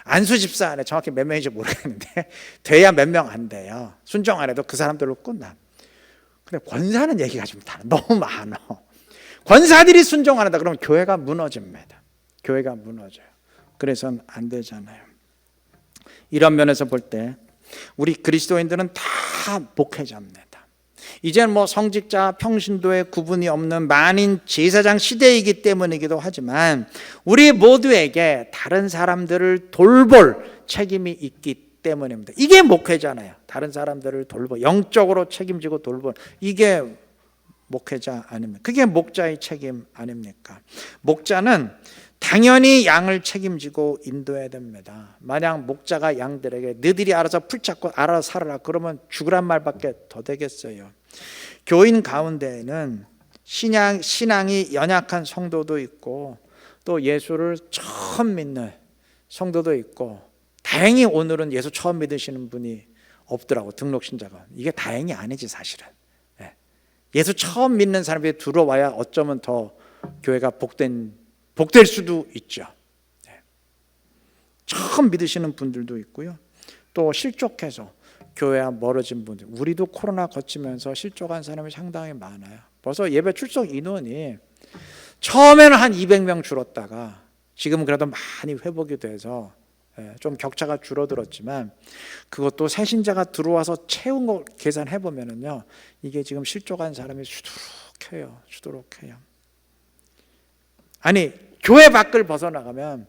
안수 집사 안에 정확히 몇 명인지 모르겠는데 돼야 몇 명 안 돼요. 순종 안 해도 그 사람들로 끝나. 근데 권사는 얘기가 좀 달라. 너무 많아. 권사들이 순종 안 한다 그러면 교회가 무너집니다. 교회가 무너져요. 그래서는 안 되잖아요. 이런 면에서 볼 때 우리 그리스도인들은 다 목회자입니다. 이제는 뭐 성직자, 평신도의 구분이 없는 만인 제사장 시대이기 때문이기도 하지만 우리 모두에게 다른 사람들을 돌볼 책임이 있기 때문입니다. 이게 목회잖아요. 다른 사람들을 돌보, 영적으로 책임지고 돌보, 이게 목회자 아닙니까? 그게 목자의 책임 아닙니까? 목자는 당연히 양을 책임지고 인도해야 됩니다. 만약 목자가 양들에게 너희들이 알아서 풀잡고 알아서 살아라 그러면 죽으란 말밖에 더 되겠어요. 교인 가운데에는 신앙이 연약한 성도도 있고 또 예수를 처음 믿는 성도도 있고, 다행히 오늘은 예수 처음 믿으시는 분이 없더라고, 등록 신자가. 이게 다행이 아니지 사실은. 예수 처음 믿는 사람이 들어와야 어쩌면 더 교회가 복될 수도 있죠. 처음 믿으시는 분들도 있고요. 또 실족해서 교회와 멀어진 분들, 우리도 코로나 거치면서 실족한 사람이 상당히 많아요. 벌써 예배 출석 인원이 처음에는 한 200명 줄었다가 지금은 그래도 많이 회복이 돼서 좀 격차가 줄어들었지만, 그것도 새 신자가 들어와서 채운 거 계산해 보면은요, 이게 지금 실족한 사람이 수두룩해요. 아니, 교회 밖을 벗어나가면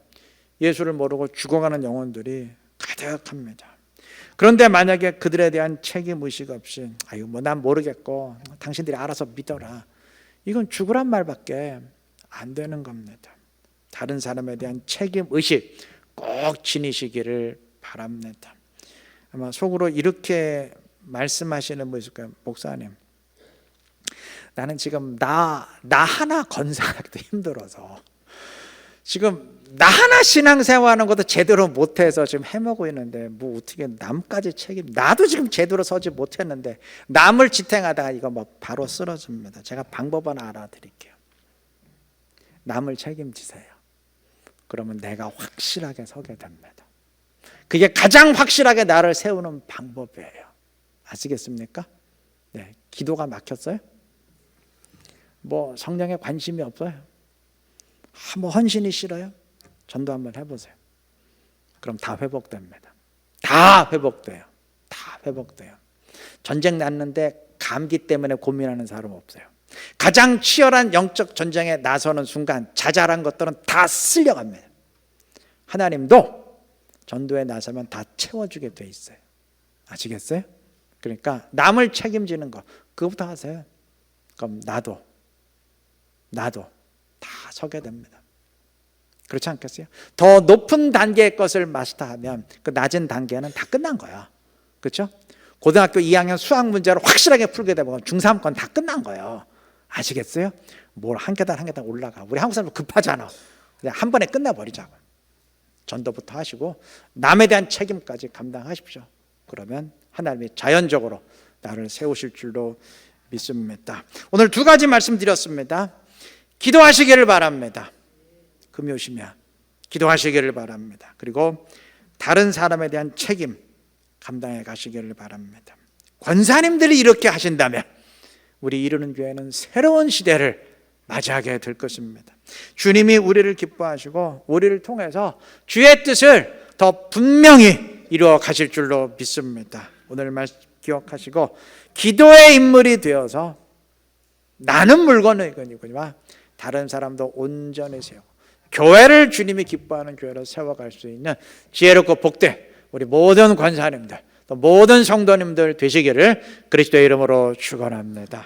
예수를 모르고 죽어가는 영혼들이 가득합니다. 그런데 만약에 그들에 대한 책임의식 없이 아유 뭐 난 모르겠고 당신들이 알아서 믿어라, 이건 죽으란 말밖에 안 되는 겁니다. 다른 사람에 대한 책임의식 꼭 지니시기를 바랍니다. 아마 속으로 이렇게 말씀하시는 분 있을 거예요. 목사님, 나는 지금 나 하나 건사하기도 힘들어서 지금 나 하나 신앙생활하는 것도 제대로 못해서 지금 헤매고 있는데 뭐 어떻게 남까지 나도 지금 제대로 서지 못했는데 남을 지탱하다가 이거 뭐 바로 쓰러집니다. 제가 방법 하나 알아드릴게요. 남을 책임지세요. 그러면 내가 확실하게 서게 됩니다. 그게 가장 확실하게 나를 세우는 방법이에요. 아시겠습니까? 네, 기도가 막혔어요? 뭐 성령에 관심이 없어요? 뭐 헌신이 싫어요? 전도 한번 해보세요. 그럼 다 회복됩니다. 다 회복돼요. 전쟁 났는데 감기 때문에 고민하는 사람 없어요. 가장 치열한 영적 전쟁에 나서는 순간 자잘한 것들은 다 쓸려갑니다. 하나님도 전도에 나서면 다 채워주게 돼 있어요. 아시겠어요? 그러니까 남을 책임지는 거 그거부터 하세요. 그럼 나도 나도 다 서게 됩니다. 그렇지 않겠어요? 더 높은 단계의 것을 마스터하면 그 낮은 단계는 다 끝난 거야. 그렇죠? 고등학교 2학년 수학 문제를 확실하게 풀게 되면 중3 건 다 끝난 거예요. 아시겠어요? 뭘 한 계단 한 계단 올라가. 우리 한국 사람은 급하잖아. 그냥 한 번에 끝나버리자고. 전도부터 하시고 남에 대한 책임까지 감당하십시오. 그러면 하나님이 자연적으로 나를 세우실 줄로 믿습니다. 오늘 두 가지 말씀드렸습니다. 기도하시기를 바랍니다. 금이 오시면 기도하시기를 바랍니다. 그리고 다른 사람에 대한 책임 감당해 가시기를 바랍니다. 권사님들이 이렇게 하신다면 우리 이루는 교회는 새로운 시대를 맞이하게 될 것입니다. 주님이 우리를 기뻐하시고 우리를 통해서 주의 뜻을 더 분명히 이루어 가실 줄로 믿습니다. 오늘 말씀 기억하시고 기도의 인물이 되어서 나는 물건은 이거니와 다른 사람도 온전히 세우고 교회를 주님이 기뻐하는 교회로 세워갈 수 있는 지혜롭고 복된 우리 모든 권사님들 또 모든 성도님들 되시기를 그리스도의 이름으로 축원합니다.